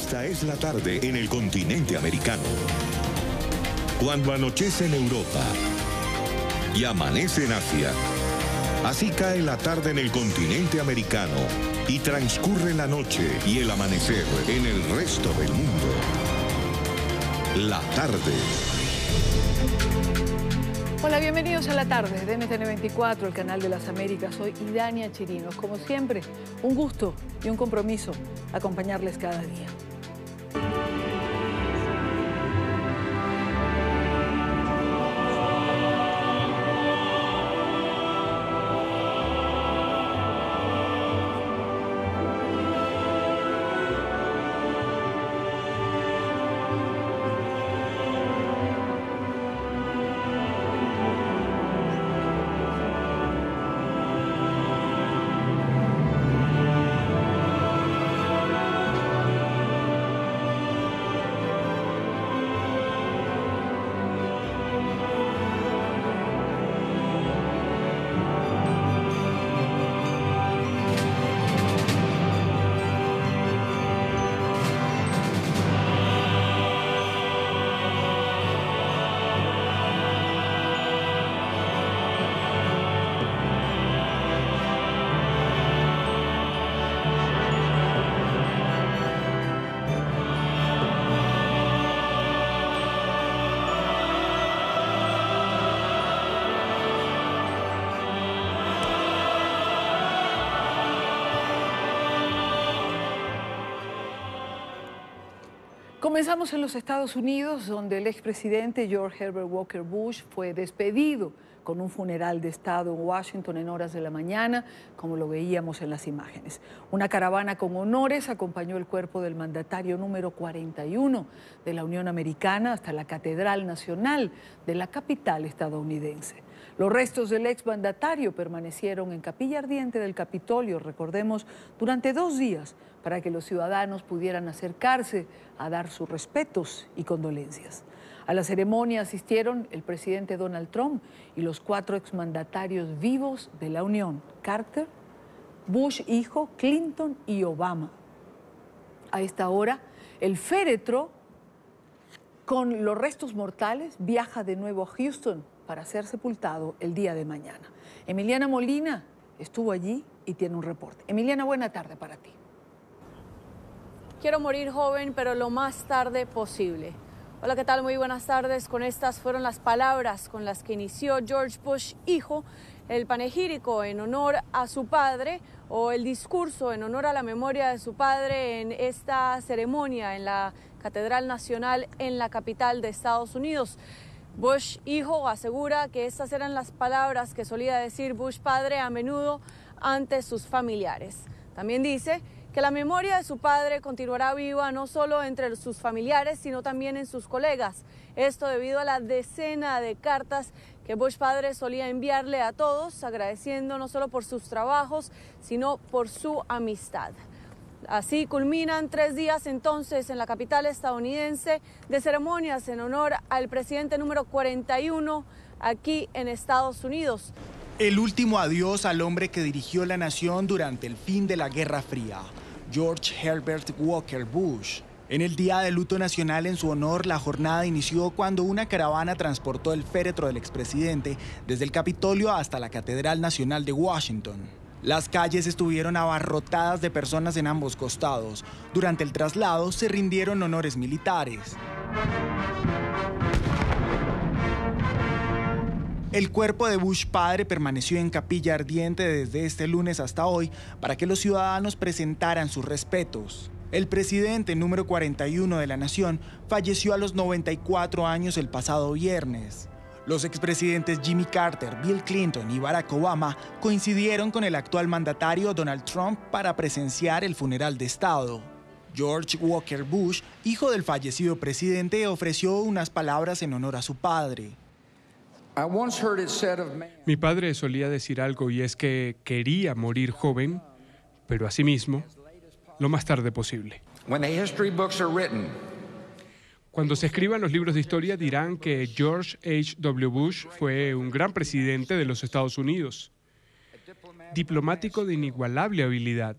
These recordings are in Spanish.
Esta es la tarde en el continente americano. Cuando anochece en Europa y amanece en Asia, así cae la tarde en el continente americano y transcurre la noche y el amanecer en el resto del mundo. La tarde. Hola, bienvenidos a La Tarde de NTN 24, el canal de las Américas. Soy Idania Chirinos. Como siempre, un gusto y un compromiso acompañarles cada día. Comenzamos en los Estados Unidos, donde el expresidente George Herbert Walker Bush fue despedido con un funeral de Estado en Washington en horas de la mañana, como lo veíamos en las imágenes. Una caravana con honores acompañó el cuerpo del mandatario número 41 de la Unión Americana hasta la Catedral Nacional de la capital estadounidense. Los restos del exmandatario permanecieron en Capilla Ardiente del Capitolio, recordemos, durante 2 días, para que los ciudadanos pudieran acercarse a dar sus respetos y condolencias. A la ceremonia asistieron el presidente Donald Trump y los 4 exmandatarios vivos de la Unión: Carter, Bush hijo, Clinton y Obama. A esta hora, el féretro con los restos mortales viaja de nuevo a Houston para ser sepultado el día de mañana. Emiliana Molina estuvo allí y tiene un reporte. Emiliana, buena tarde para ti. Quiero morir joven, pero lo más tarde posible. Hola, ¿qué tal? Muy buenas tardes. Con estas fueron las palabras con las que inició George Bush hijo el panegírico en honor a su padre, o el discurso en honor a la memoria de su padre, en esta ceremonia en la Catedral Nacional en la capital de Estados Unidos. Bush hijo asegura que estas eran las palabras que solía decir Bush padre a menudo ante sus familiares. También dice que la memoria de su padre continuará viva no solo entre sus familiares, sino también en sus colegas. Esto debido a la decena de cartas que Bush padre solía enviarle a todos, agradeciendo no solo por sus trabajos, sino por su amistad. Así culminan 3 días entonces en la capital estadounidense de ceremonias en honor al presidente número 41 aquí en Estados Unidos. El último adiós al hombre que dirigió la nación durante el fin de la Guerra Fría, George Herbert Walker Bush. En el Día de Luto Nacional en su honor, la jornada inició cuando una caravana transportó el féretro del expresidente desde el Capitolio hasta la Catedral Nacional de Washington. Las calles estuvieron abarrotadas de personas en ambos costados. Durante el traslado se rindieron honores militares. El cuerpo de Bush padre permaneció en Capilla Ardiente desde este lunes hasta hoy para que los ciudadanos presentaran sus respetos. El presidente número 41 de la nación falleció a los 94 años el pasado viernes. Los expresidentes Jimmy Carter, Bill Clinton y Barack Obama coincidieron con el actual mandatario Donald Trump para presenciar el funeral de Estado. George Walker Bush, hijo del fallecido presidente, ofreció unas palabras en honor a su padre. Mi padre solía decir algo, y es que quería morir joven, pero asimismo, lo más tarde posible. Cuando se escriban los libros de historia dirán que George H.W. Bush fue un gran presidente de los Estados Unidos, diplomático de inigualable habilidad,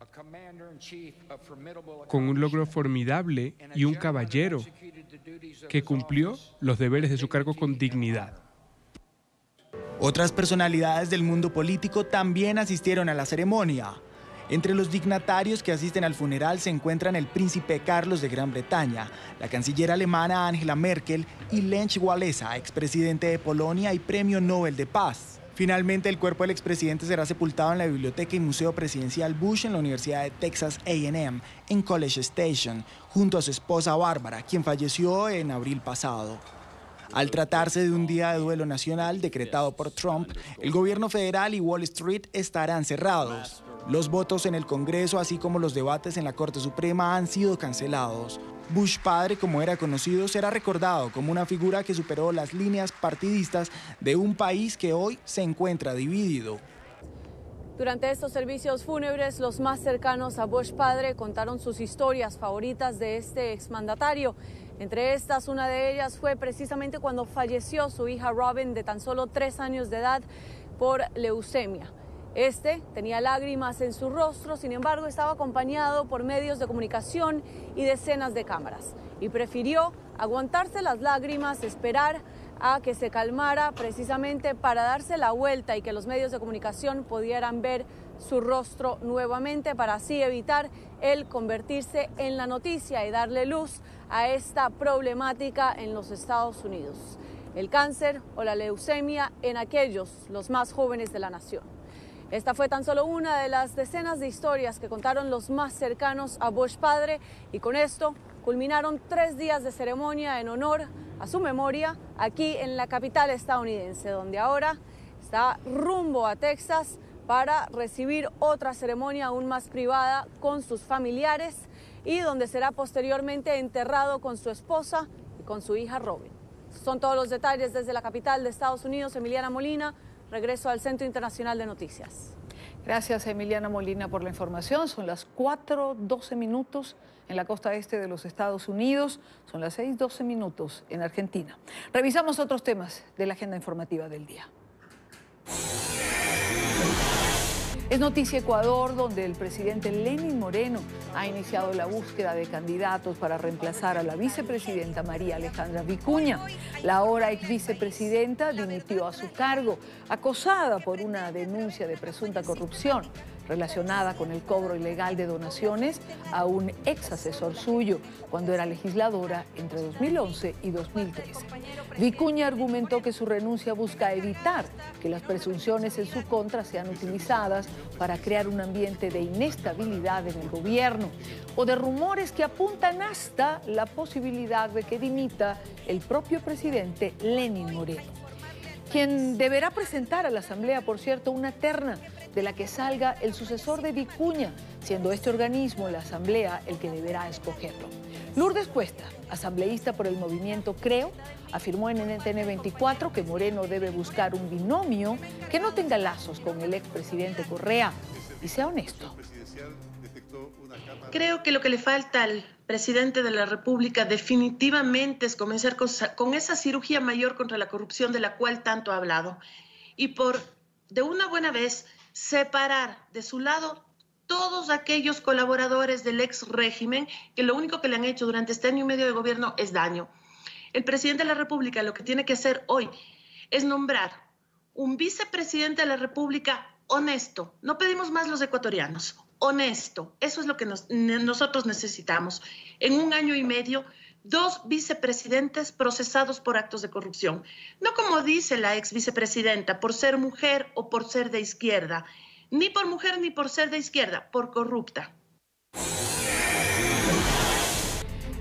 con un logro formidable y un caballero que cumplió los deberes de su cargo con dignidad. Otras personalidades del mundo político también asistieron a la ceremonia. Entre los dignatarios que asisten al funeral se encuentran el príncipe Carlos de Gran Bretaña, la canciller alemana Angela Merkel y Lech Walesa, expresidente de Polonia y Premio Nobel de Paz. Finalmente, el cuerpo del expresidente será sepultado en la Biblioteca y Museo Presidencial Bush en la Universidad de Texas A&M, en College Station, junto a su esposa Bárbara, quien falleció en abril pasado. Al tratarse de un día de duelo nacional decretado por Trump, el gobierno federal y Wall Street estarán cerrados. Los votos en el Congreso, así como los debates en la Corte Suprema, han sido cancelados. Bush padre, como era conocido, será recordado como una figura que superó las líneas partidistas de un país que hoy se encuentra dividido. Durante estos servicios fúnebres, los más cercanos a Bush padre contaron sus historias favoritas de este exmandatario. Entre estas, una de ellas fue precisamente cuando falleció su hija Robin, de tan solo 3 años de edad, por leucemia. Este tenía lágrimas en su rostro, sin embargo, estaba acompañado por medios de comunicación y decenas de cámaras. Y prefirió aguantarse las lágrimas, esperar a que se calmara precisamente para darse la vuelta y que los medios de comunicación pudieran ver su rostro nuevamente, para así evitar el convertirse en la noticia y darle luz a esta problemática en los Estados Unidos. El cáncer o la leucemia en aquellos, los más jóvenes de la nación. Esta fue tan solo una de las decenas de historias que contaron los más cercanos a Bush padre, y con esto culminaron 3 días de ceremonia en honor a su memoria aquí en la capital estadounidense, donde ahora está rumbo a Texas para recibir otra ceremonia aún más privada con sus familiares y donde será posteriormente enterrado con su esposa y con su hija Robin. Son todos los detalles desde la capital de Estados Unidos. Emiliana Molina, regreso al Centro Internacional de Noticias. Gracias, Emiliana Molina, por la información. Son las 4:12 minutos en la costa este de los Estados Unidos. Son las 6:12 minutos en Argentina. Revisamos otros temas de la agenda informativa del día. Es noticia Ecuador, donde el presidente Lenín Moreno ha iniciado la búsqueda de candidatos para reemplazar a la vicepresidenta María Alejandra Vicuña. La ahora ex vicepresidenta dimitió a su cargo, acosada por una denuncia de presunta corrupción relacionada con el cobro ilegal de donaciones a un ex asesor suyo cuando era legisladora entre 2011 y 2013. Vicuña argumentó que su renuncia busca evitar que las presunciones en su contra sean utilizadas para crear un ambiente de inestabilidad en el gobierno o de rumores que apuntan hasta la posibilidad de que dimita el propio presidente Lenín Moreno, quien deberá presentar a la Asamblea, por cierto, una terna de la que salga el sucesor de Vicuña, siendo este organismo, la Asamblea, el que deberá escogerlo. Lourdes Cuesta, asambleísta por el movimiento Creo, afirmó en NTN 24 que Moreno debe buscar un binomio que no tenga lazos con el expresidente Correa y sea honesto. Creo que lo que le falta al presidente de la República definitivamente es comenzar con esa cirugía mayor contra la corrupción de la cual tanto ha hablado, y por de una buena vez separar de su lado todos aquellos colaboradores del ex régimen que lo único que le han hecho durante este año y medio de gobierno es daño. El presidente de la República lo que tiene que hacer hoy es nombrar un vicepresidente de la República honesto. No pedimos más los ecuatorianos. Honesto, eso es lo que nosotros necesitamos. En un año y medio, 2 vicepresidentes procesados por actos de corrupción. No como dice la ex vicepresidenta, por ser mujer o por ser de izquierda. Ni por mujer ni por ser de izquierda, por corrupta.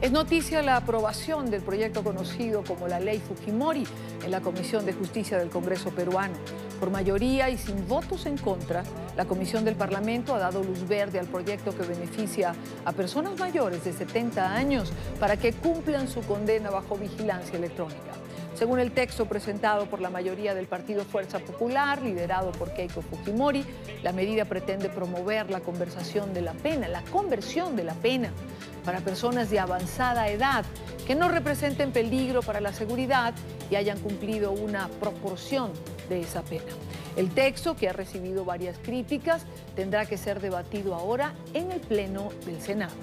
Es noticia la aprobación del proyecto conocido como la Ley Fujimori en la Comisión de Justicia del Congreso peruano. Por mayoría y sin votos en contra, la Comisión del Parlamento ha dado luz verde al proyecto que beneficia a personas mayores de 70 años para que cumplan su condena bajo vigilancia electrónica. Según el texto presentado por la mayoría del Partido Fuerza Popular, liderado por Keiko Fujimori, la medida pretende promover la conversión de la pena para personas de avanzada edad que no representen peligro para la seguridad y hayan cumplido una proporción de esa pena. El texto, que ha recibido varias críticas, tendrá que ser debatido ahora en el Pleno del Senado.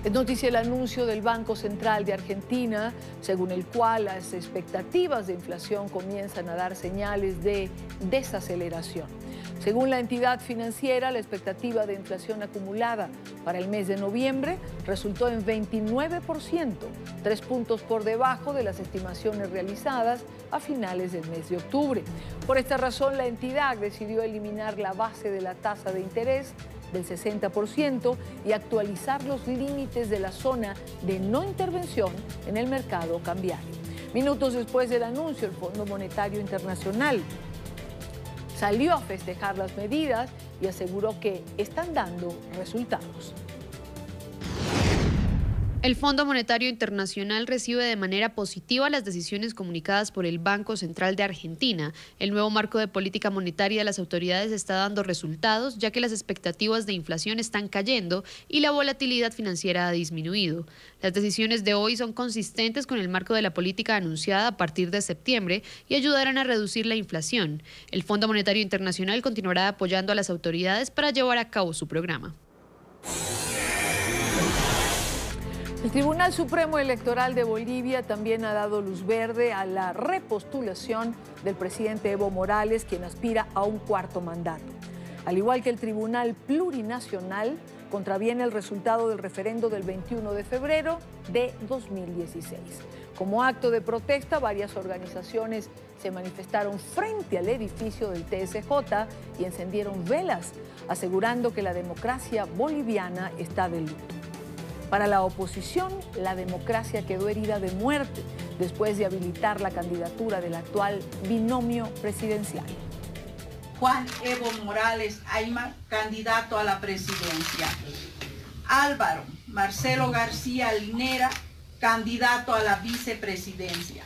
Es noticia el anuncio del Banco Central de Argentina, según el cual las expectativas de inflación comienzan a dar señales de desaceleración. Según la entidad financiera, la expectativa de inflación acumulada para el mes de noviembre resultó en 29%, 3 puntos por debajo de las estimaciones realizadas a finales del mes de octubre. Por esta razón, la entidad decidió eliminar la base de la tasa de interés del 60% y actualizar los límites de la zona de no intervención en el mercado cambiario. Minutos después del anuncio, el Fondo Monetario Internacional salió a festejar las medidas y aseguró que están dando resultados. El Fondo Monetario Internacional recibe de manera positiva las decisiones comunicadas por el Banco Central de Argentina. El nuevo marco de política monetaria de las autoridades está dando resultados, ya que las expectativas de inflación están cayendo y la volatilidad financiera ha disminuido. Las decisiones de hoy son consistentes con el marco de la política anunciada a partir de septiembre y ayudarán a reducir la inflación. El Fondo Monetario Internacional continuará apoyando a las autoridades para llevar a cabo su programa. El Tribunal Supremo Electoral de Bolivia también ha dado luz verde a la repostulación del presidente Evo Morales, quien aspira a un cuarto mandato. Al igual que el Tribunal Plurinacional, contraviene el resultado del referendo del 21 de febrero de 2016. Como acto de protesta, varias organizaciones se manifestaron frente al edificio del TSJ y encendieron velas, asegurando que la democracia boliviana está de luto. Para la oposición, la democracia quedó herida de muerte después de habilitar la candidatura del actual binomio presidencial. Juan Evo Morales Aymar, candidato a la presidencia. Álvaro Marcelo García Linera, candidato a la vicepresidencia.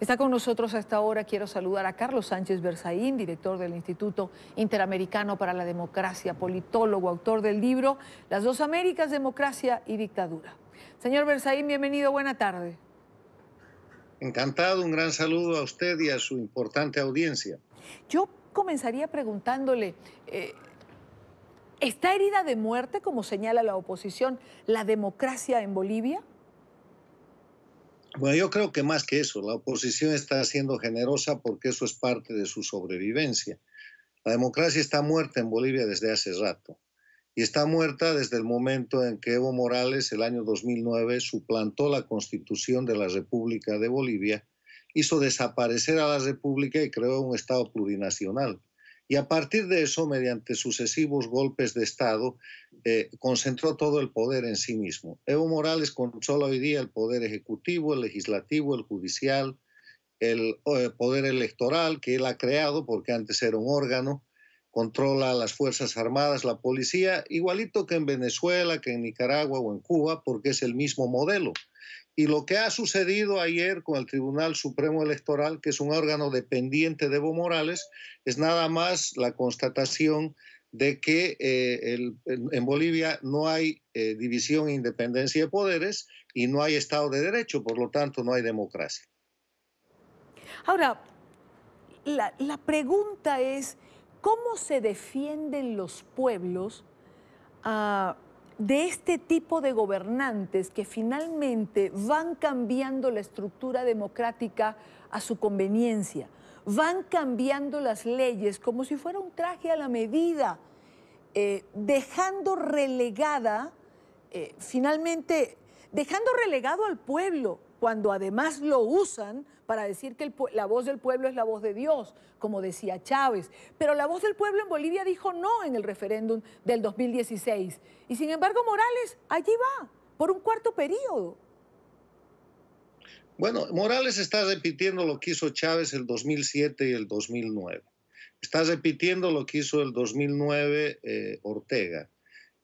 Está con nosotros a esta hora. Quiero saludar a Carlos Sánchez Berzaín, director del Instituto Interamericano para la Democracia, politólogo, autor del libro Las dos Américas, Democracia y Dictadura. Señor Berzaín, bienvenido, buena tarde. Encantado, un gran saludo a usted y a su importante audiencia. Yo comenzaría preguntándole, ¿está herida de muerte, como señala la oposición, la democracia en Bolivia? Bueno, yo creo que más que eso, la oposición está siendo generosa porque eso es parte de su sobrevivencia. La democracia está muerta en Bolivia desde hace rato y está muerta desde el momento en que Evo Morales, el año 2009, suplantó la Constitución de la República de Bolivia, hizo desaparecer a la República y creó un Estado plurinacional. Y a partir de eso, mediante sucesivos golpes de Estado, concentró todo el poder en sí mismo. Evo Morales controla hoy día el poder ejecutivo, el legislativo, el judicial, el poder electoral que él ha creado, porque antes era un órgano, controla las Fuerzas Armadas, la policía, igualito que en Venezuela, que en Nicaragua o en Cuba, porque es el mismo modelo. Y lo que ha sucedido ayer con el Tribunal Supremo Electoral, que es un órgano dependiente de Evo Morales, es nada más la constatación de que en Bolivia no hay división e independencia de poderes y no hay Estado de Derecho, por lo tanto no hay democracia. Ahora, la pregunta es, ¿cómo se defienden los pueblos de este tipo de gobernantes que finalmente van cambiando la estructura democrática a su conveniencia, van cambiando las leyes como si fuera un traje a la medida, dejando relegado al pueblo, cuando además lo usan para decir que la voz del pueblo es la voz de Dios, como decía Chávez. Pero la voz del pueblo en Bolivia dijo no en el referéndum del 2016. Y sin embargo Morales allí va, por un cuarto periodo. Bueno, Morales está repitiendo lo que hizo Chávez el 2007 y el 2009. Está repitiendo lo que hizo el 2009 Ortega.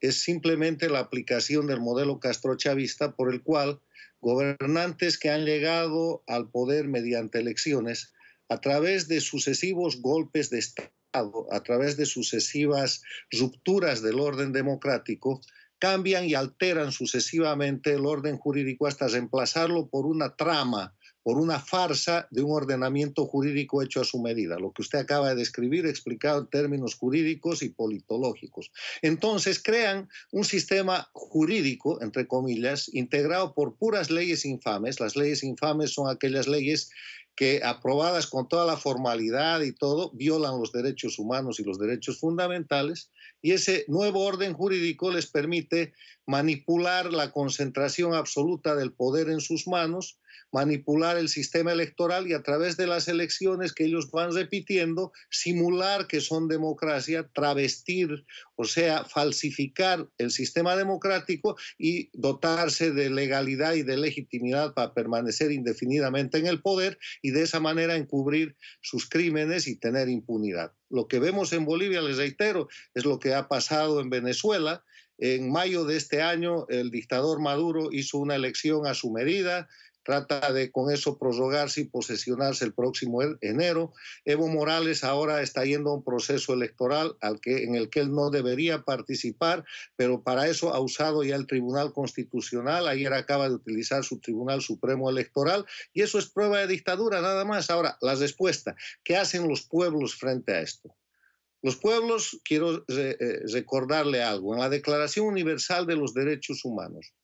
Es simplemente la aplicación del modelo castrochavista por el cual gobernantes que han llegado al poder mediante elecciones, a través de sucesivos golpes de Estado, a través de sucesivas rupturas del orden democrático, cambian y alteran sucesivamente el orden jurídico hasta reemplazarlo por una trama, por una farsa de un ordenamiento jurídico hecho a su medida, lo que usted acaba de describir, explicado en términos jurídicos y politológicos. Entonces crean un sistema jurídico, entre comillas, integrado por puras leyes infames. Las leyes infames son aquellas leyes que, aprobadas con toda la formalidad y todo, violan los derechos humanos y los derechos fundamentales, y ese nuevo orden jurídico les permite manipular la concentración absoluta del poder en sus manos, manipular el sistema electoral y a través de las elecciones que ellos van repitiendo, simular que son democracia, travestir, o sea, falsificar el sistema democrático y dotarse de legalidad y de legitimidad para permanecer indefinidamente en el poder y de esa manera encubrir sus crímenes y tener impunidad. Lo que vemos en Bolivia, les reitero, es lo que ha pasado en Venezuela. En mayo de este año, el dictador Maduro hizo una elección a su medida, trata de con eso prorrogarse y posesionarse el próximo enero. Evo Morales ahora está yendo a un proceso electoral en el que él no debería participar, pero para eso ha usado ya el Tribunal Constitucional. Ayer acaba de utilizar su Tribunal Supremo Electoral y eso es prueba de dictadura nada más. Ahora, la respuesta, ¿qué hacen los pueblos frente a esto? Los pueblos, quiero recordarle algo, en la Declaración Universal de los Derechos Humanos,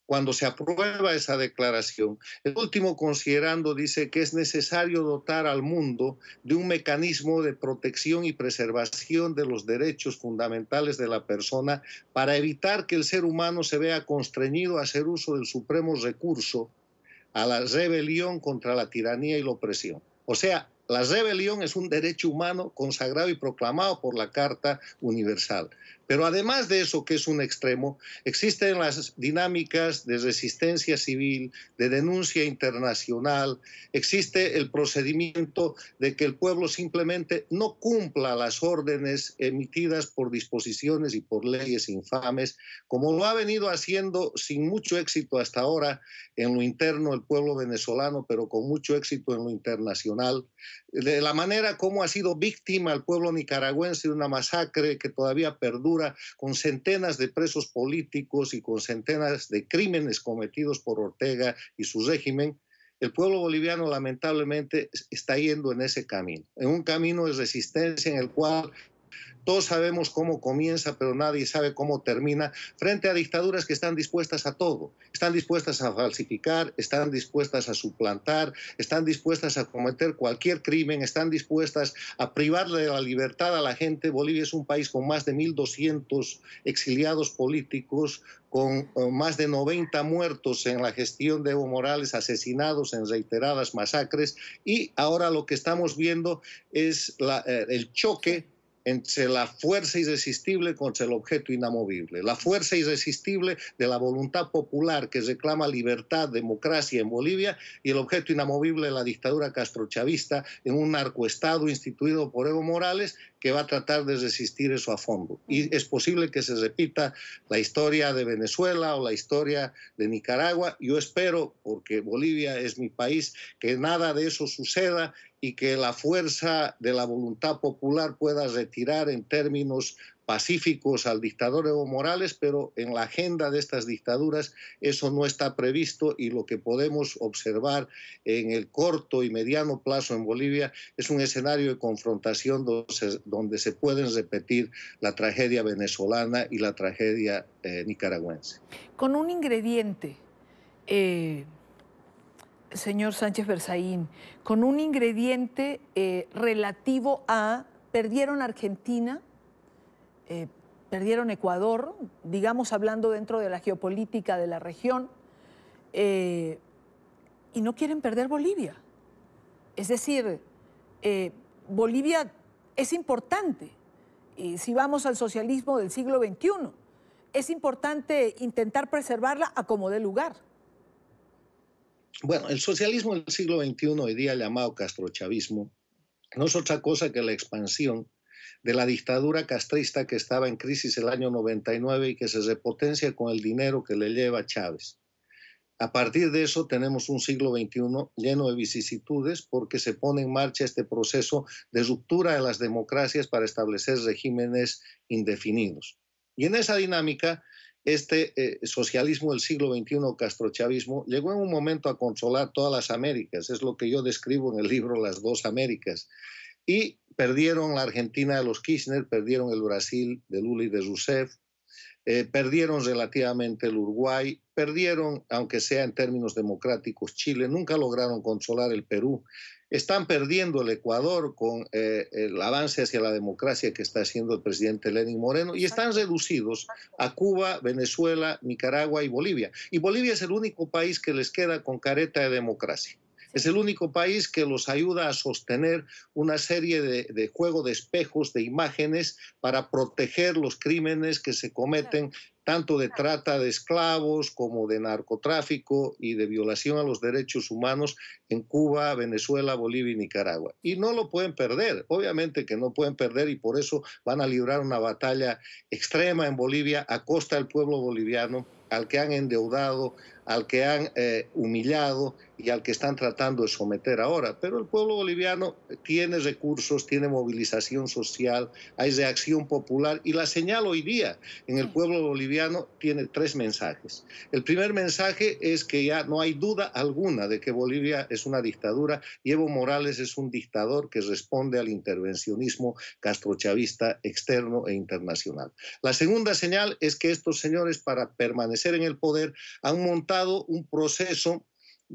cuando se aprueba esa declaración, el último considerando dice que es necesario dotar al mundo de un mecanismo de protección y preservación de los derechos fundamentales de la persona para evitar que el ser humano se vea constreñido a hacer uso del supremo recurso a la rebelión contra la tiranía y la opresión. O sea, la rebelión es un derecho humano consagrado y proclamado por la Carta Universal. Pero además de eso, que es un extremo, existen las dinámicas de resistencia civil, de denuncia internacional, existe el procedimiento de que el pueblo simplemente no cumpla las órdenes emitidas por disposiciones y por leyes infames, como lo ha venido haciendo sin mucho éxito hasta ahora en lo interno el pueblo venezolano, pero con mucho éxito en lo internacional, de la manera como ha sido víctima el pueblo nicaragüense de una masacre que todavía perdura, con centenas de presos políticos y con centenas de crímenes cometidos por Ortega y su régimen. El pueblo boliviano lamentablemente está yendo en ese camino, en un camino de resistencia en el cual todos sabemos cómo comienza, pero nadie sabe cómo termina, frente a dictaduras que están dispuestas a todo. Están dispuestas a falsificar, están dispuestas a suplantar, están dispuestas a cometer cualquier crimen, están dispuestas a privarle de la libertad a la gente. Bolivia es un país con más de 1.200 exiliados políticos, con más de 90 muertos en la gestión de Evo Morales, asesinados en reiteradas masacres, y ahora lo que estamos viendo es el choque entre la fuerza irresistible contra el objeto inamovible. La fuerza irresistible de la voluntad popular que reclama libertad, democracia en Bolivia, y el objeto inamovible de la dictadura castrochavista en un narcoestado instituido por Evo Morales, que va a tratar de resistir eso a fondo. Y es posible que se repita la historia de Venezuela o la historia de Nicaragua. Yo espero, porque Bolivia es mi país, que nada de eso suceda y que la fuerza de la voluntad popular pueda retirar en términos pacíficos al dictador Evo Morales, pero en la agenda de estas dictaduras eso no está previsto, y lo que podemos observar en el corto y mediano plazo en Bolivia es un escenario de confrontación donde se pueden repetir la tragedia venezolana y la tragedia nicaragüense. Con un ingrediente, señor Sánchez Berzaín, con un ingrediente relativo a perdieron Argentina, perdieron Ecuador, digamos hablando dentro de la geopolítica de la región, y no quieren perder Bolivia. Es decir, Bolivia es importante, y si vamos al socialismo del siglo XXI, es importante intentar preservarla a como dé lugar. Bueno, el socialismo del siglo XXI, hoy día llamado castrochavismo, no es otra cosa que la expansión de la dictadura castrista que estaba en crisis el año 99 y que se repotencia con el dinero que le lleva Chávez. A partir de eso tenemos un siglo XXI lleno de vicisitudes, porque se pone en marcha este proceso de ruptura de las democracias para establecer regímenes indefinidos. Y en esa dinámica este socialismo del siglo XXI, castrochavismo, llegó en un momento a controlar todas las Américas. Es lo que yo describo en el libro Las dos Américas. Y perdieron la Argentina de los Kirchner, perdieron el Brasil de Lula y de Rousseff, perdieron relativamente el Uruguay, perdieron, aunque sea en términos democráticos, Chile, nunca lograron controlar el Perú. Están perdiendo el Ecuador con el avance hacia la democracia que está haciendo el presidente Lenín Moreno y están reducidos a Cuba, Venezuela, Nicaragua y Bolivia. Y Bolivia es el único país que les queda con careta de democracia. Es el único país que los ayuda a sostener una serie de juego de espejos, de imágenes para proteger los crímenes que se cometen tanto de trata de esclavos como de narcotráfico y de violación a los derechos humanos en Cuba, Venezuela, Bolivia y Nicaragua. Y no lo pueden perder, obviamente que no pueden perder y por eso van a librar una batalla extrema en Bolivia a costa del pueblo boliviano, al que han endeudado, al que han humillado y al que están tratando de someter ahora. Pero el pueblo boliviano tiene recursos, tiene movilización social, hay reacción popular y la señal hoy día en el pueblo boliviano tiene tres mensajes. El primer mensaje es que ya no hay duda alguna de que Bolivia es una dictadura y Evo Morales es un dictador que responde al intervencionismo castrochavista externo e internacional. La segunda señal es que estos señores, para permanecer en el poder, han montado un proceso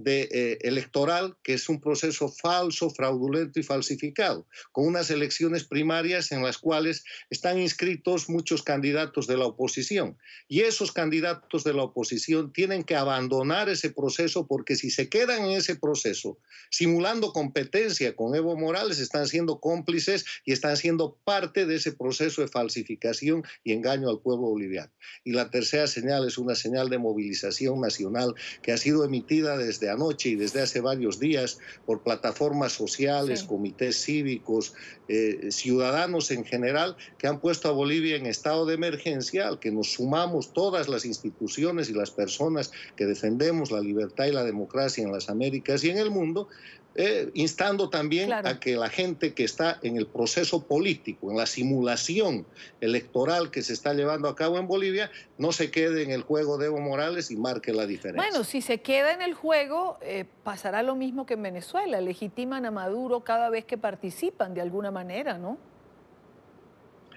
electoral que es un proceso falso, fraudulento y falsificado, con unas elecciones primarias en las cuales están inscritos muchos candidatos de la oposición. Y esos candidatos de la oposición tienen que abandonar ese proceso porque si se quedan en ese proceso, simulando competencia con Evo Morales, están siendo cómplices y están siendo parte de ese proceso de falsificación y engaño al pueblo boliviano. Y la tercera señal es una señal de movilización nacional que ha sido emitida desde anoche y desde hace varios días por plataformas sociales, comités cívicos, ciudadanos en general, que han puesto a Bolivia en estado de emergencia, al que nos sumamos todas las instituciones y las personas que defendemos la libertad y la democracia en las Américas y en el mundo, instando también a que la gente que está en el proceso político, en la simulación electoral que se está llevando a cabo en Bolivia, no se quede en el juego de Evo Morales y marque la diferencia. Bueno, si se queda en el juego, pasará lo mismo que en Venezuela. Legitiman a Maduro cada vez que participan de alguna manera, ¿no?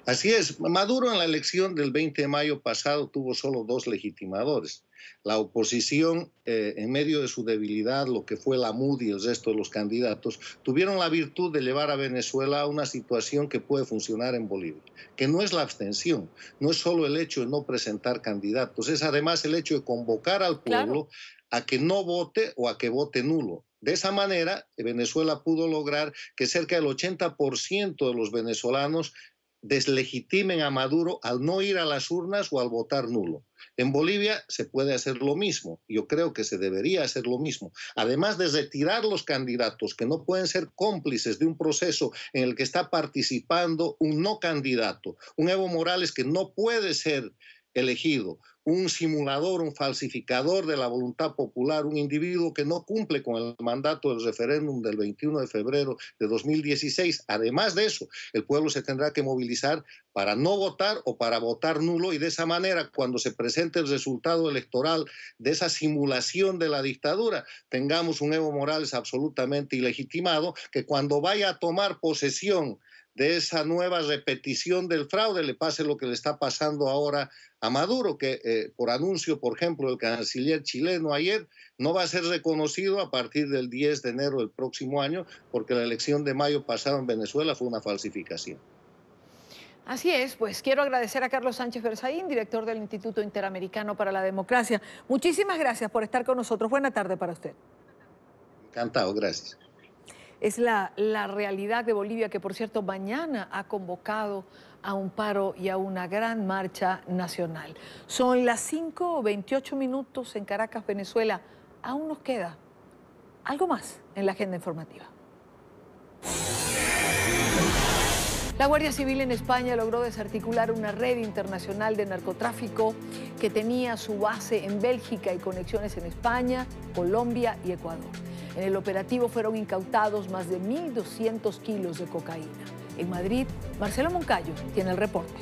Así es. Maduro en la elección del 20 de mayo pasado tuvo solo 2 legitimadores. La oposición, en medio de su debilidad, lo que fue la MUD y el resto de los candidatos, tuvieron la virtud de llevar a Venezuela a una situación que puede funcionar en Bolivia, que no es la abstención, no es solo el hecho de no presentar candidatos, es además el hecho de convocar al pueblo a que no vote o a que vote nulo. De esa manera, Venezuela pudo lograr que cerca del 80% de los venezolanos deslegitimen a Maduro al no ir a las urnas o al votar nulo. En Bolivia se puede hacer lo mismo, yo creo que se debería hacer lo mismo. Además de retirar los candidatos que no pueden ser cómplices de un proceso en el que está participando un no candidato, un Evo Morales que no puede ser elegido, un simulador, un falsificador de la voluntad popular, un individuo que no cumple con el mandato del referéndum del 21 de febrero de 2016. Además de eso, el pueblo se tendrá que movilizar para no votar o para votar nulo y de esa manera, cuando se presente el resultado electoral de esa simulación de la dictadura, tengamos un Evo Morales absolutamente ilegitimado que cuando vaya a tomar posesión de esa nueva repetición del fraude le pase lo que le está pasando ahora a Maduro, que por anuncio, por ejemplo, del canciller chileno ayer, no va a ser reconocido a partir del 10 de enero del próximo año, porque la elección de mayo pasado en Venezuela fue una falsificación. Así es, pues quiero agradecer a Carlos Sánchez Berzaín, director del Instituto Interamericano para la Democracia. Muchísimas gracias por estar con nosotros. Buena tarde para usted. Encantado, gracias. Es la realidad de Bolivia, que por cierto mañana ha convocado a un paro y a una gran marcha nacional. Son las 5:28 minutos en Caracas, Venezuela. Aún nos queda algo más en la agenda informativa. La Guardia Civil en España logró desarticular una red internacional de narcotráfico que tenía su base en Bélgica y conexiones en España, Colombia y Ecuador. En el operativo fueron incautados más de 1.200 kilos de cocaína. En Madrid, Marcelo Moncayo tiene el reporte.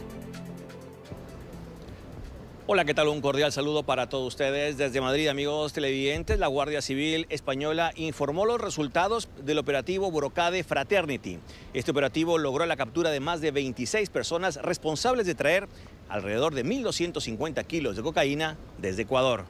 Hola, ¿qué tal? Un cordial saludo para todos ustedes. Desde Madrid, amigos televidentes, la Guardia Civil Española informó los resultados del operativo Brocade Fraternity. Este operativo logró la captura de más de 26 personas responsables de traer alrededor de 1.250 kilos de cocaína desde Ecuador.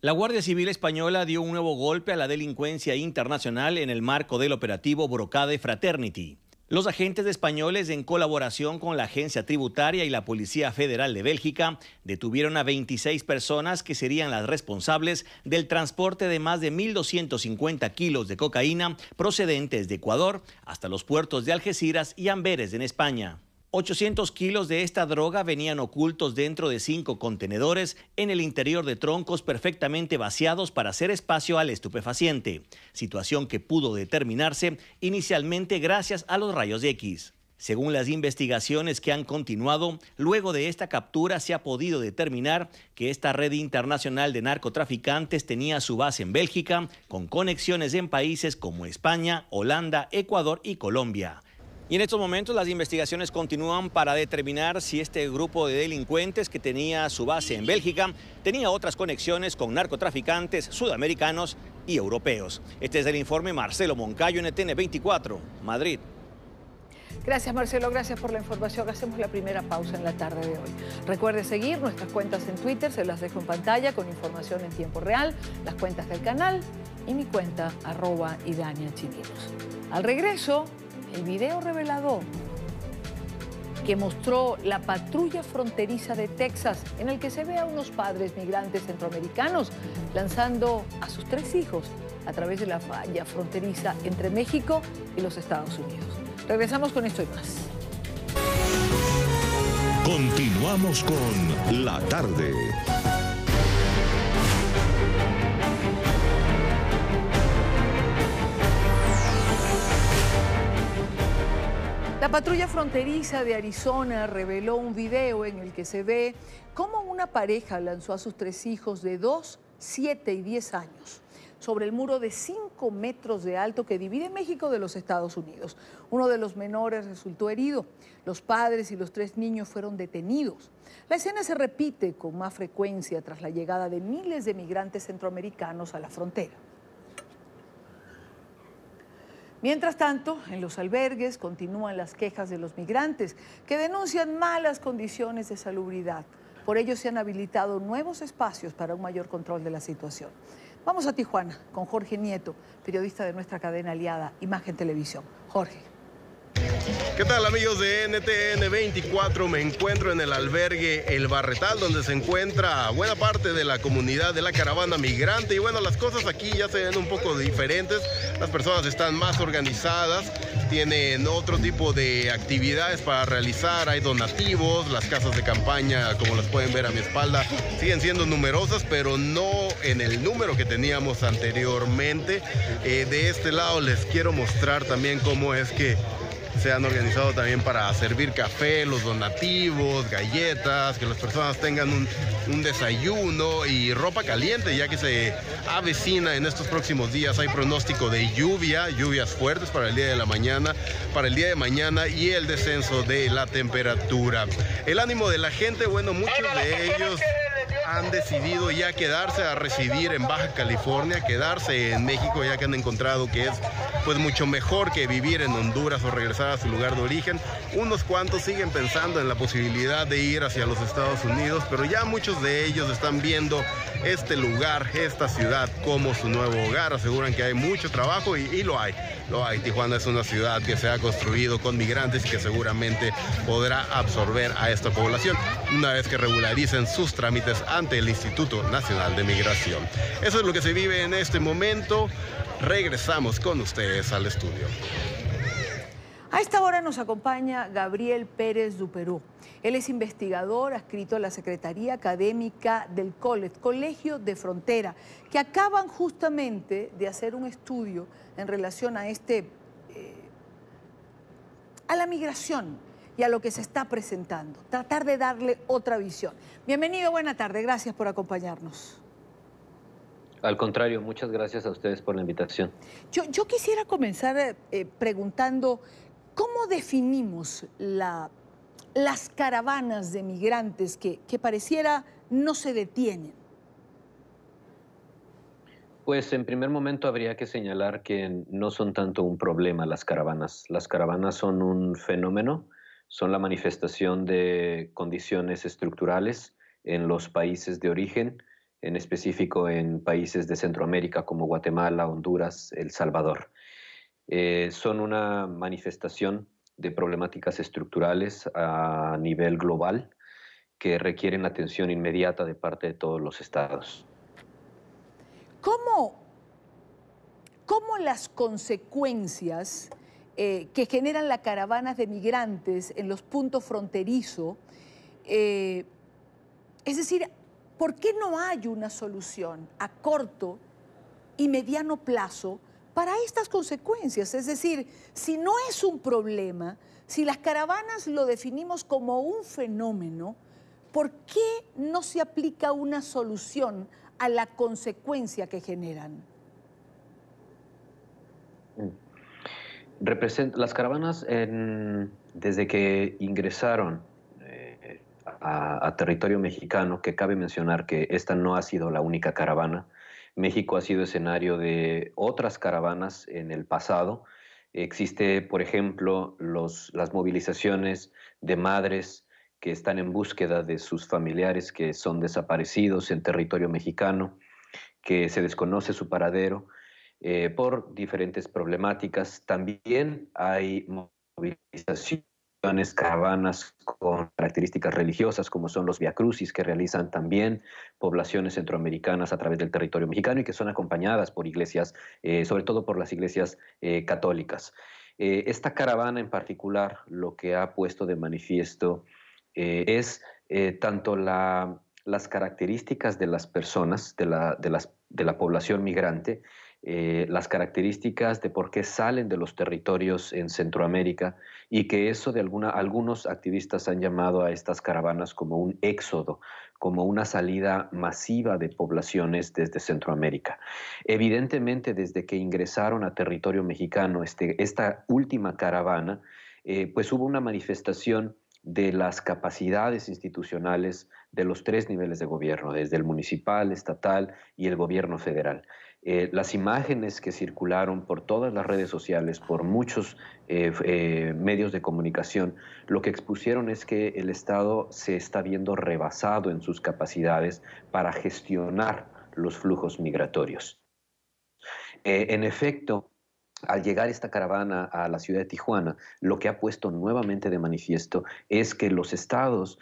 La Guardia Civil Española dio un nuevo golpe a la delincuencia internacional en el marco del operativo Brocade Fraternity. Los agentes españoles, en colaboración con la Agencia Tributaria y la Policía Federal de Bélgica, detuvieron a 26 personas que serían las responsables del transporte de más de 1.250 kilos de cocaína procedentes de Ecuador hasta los puertos de Algeciras y Amberes en España. 800 kilos de esta droga venían ocultos dentro de 5 contenedores en el interior de troncos perfectamente vaciados para hacer espacio al estupefaciente, situación que pudo determinarse inicialmente gracias a los rayos X. Según las investigaciones que han continuado, luego de esta captura se ha podido determinar que esta red internacional de narcotraficantes tenía su base en Bélgica, con conexiones en países como España, Holanda, Ecuador y Colombia. Y en estos momentos las investigaciones continúan para determinar si este grupo de delincuentes que tenía su base en Bélgica tenía otras conexiones con narcotraficantes sudamericanos y europeos. Este es el informe Marcelo Moncayo, NTN 24, Madrid. Gracias, Marcelo, gracias por la información. Hacemos la primera pausa en la tarde de hoy. Recuerde seguir nuestras cuentas en Twitter, se las dejo en pantalla con información en tiempo real, las cuentas del canal y mi cuenta @idaniachininos. Al regreso, el video revelador que mostró la patrulla fronteriza de Texas, en el que se ve a unos padres migrantes centroamericanos lanzando a sus 3 hijos a través de la falla fronteriza entre México y los Estados Unidos. Regresamos con esto y más. Continuamos con La Tarde. La patrulla fronteriza de Arizona reveló un video en el que se ve cómo una pareja lanzó a sus 3 hijos de 2, 7 y 10 años sobre el muro de 5 metros de alto que divide México de los Estados Unidos. Uno de los menores resultó herido. Los padres y los 3 niños fueron detenidos. La escena se repite con más frecuencia tras la llegada de miles de migrantes centroamericanos a la frontera. Mientras tanto, en los albergues continúan las quejas de los migrantes que denuncian malas condiciones de salubridad. Por ello se han habilitado nuevos espacios para un mayor control de la situación. Vamos a Tijuana con Jorge Nieto, periodista de nuestra cadena aliada Imagen Televisión. Jorge. ¿Qué tal, amigos de NTN 24? Me encuentro en el albergue El Barretal, donde se encuentra buena parte de la comunidad de la caravana migrante. Y bueno, las cosas aquí ya se ven un poco diferentes. Las personas están más organizadas, tienen otro tipo de actividades para realizar. Hay donativos, las casas de campaña, como las pueden ver a mi espalda, siguen siendo numerosas, pero no en el número que teníamos anteriormente. De este lado les quiero mostrar también cómo es que se han organizado también para servir café, los donativos, galletas, que las personas tengan un desayuno y ropa caliente, ya que se avecina en estos próximos días. Hay pronóstico de lluvias fuertes para el día de mañana y el descenso de la temperatura. El ánimo de la gente, bueno, muchos de ellos han decidido ya quedarse a residir en Baja California, quedarse en México, ya que han encontrado que es pues mucho mejor que vivir en Honduras o regresar a su lugar de origen. Unos cuantos siguen pensando en la posibilidad de ir hacia los Estados Unidos, pero ya muchos de ellos están viendo este lugar, esta ciudad como su nuevo hogar. Aseguran que hay mucho trabajo y lo hay. Tijuana es una ciudad que se ha construido con migrantes y que seguramente podrá absorber a esta población una vez que regularicen sus trámites ante el Instituto Nacional de Migración. Eso es lo que se vive en este momento. Regresamos con ustedes al estudio. A esta hora nos acompaña Gabriel Pérez Duperú. Él es investigador adscrito a la Secretaría Académica del Colegio de Frontera, que acaban justamente de hacer un estudio en relación a a la migración y a lo que se está presentando. Tratar de darle otra visión. Bienvenido, buena tarde. Gracias por acompañarnos. Al contrario, muchas gracias a ustedes por la invitación. Yo quisiera comenzar preguntando, ¿cómo definimos las caravanas de migrantes que pareciera no se detienen? Pues en primer momento habría que señalar que no son tanto un problema las caravanas. Las caravanas son un fenómeno, son la manifestación de condiciones estructurales en los países de origen, en específico en países de Centroamérica como Guatemala, Honduras, El Salvador. Son una manifestación de problemáticas estructurales a nivel global que requieren atención inmediata de parte de todos los estados. ¿Cómo las consecuencias que generan las caravanas de migrantes en los puntos fronterizos, es decir, ¿por qué no hay una solución a corto y mediano plazo para estas consecuencias? Es decir, si no es un problema, si las caravanas lo definimos como un fenómeno, ¿por qué no se aplica una solución a la consecuencia que generan? Las caravanas, desde que ingresaron a territorio mexicano, que cabe mencionar que esta no ha sido la única caravana. México ha sido escenario de otras caravanas en el pasado. Existe, por ejemplo, las movilizaciones de madres que están en búsqueda de sus familiares que son desaparecidos en territorio mexicano, que se desconoce su paradero por diferentes problemáticas. También hay movilizaciones, caravanas con características religiosas, como son los viacrucis, que realizan también poblaciones centroamericanas a través del territorio mexicano y que son acompañadas por iglesias, sobre todo por las iglesias católicas. Esta caravana en particular lo que ha puesto de manifiesto es tanto las características de las personas, de la población migrante, las características de por qué salen de los territorios en Centroamérica y que eso algunos activistas han llamado a estas caravanas como un éxodo, como una salida masiva de poblaciones desde Centroamérica. Evidentemente, desde que ingresaron a territorio mexicano esta última caravana, pues hubo una manifestación de las capacidades institucionales de los tres niveles de gobierno, desde el municipal, estatal y el gobierno federal. Las imágenes que circularon por todas las redes sociales, por muchos medios de comunicación, lo que expusieron es que el Estado se está viendo rebasado en sus capacidades para gestionar los flujos migratorios. En efecto, al llegar esta caravana a la ciudad de Tijuana, lo que ha puesto nuevamente de manifiesto es que los estados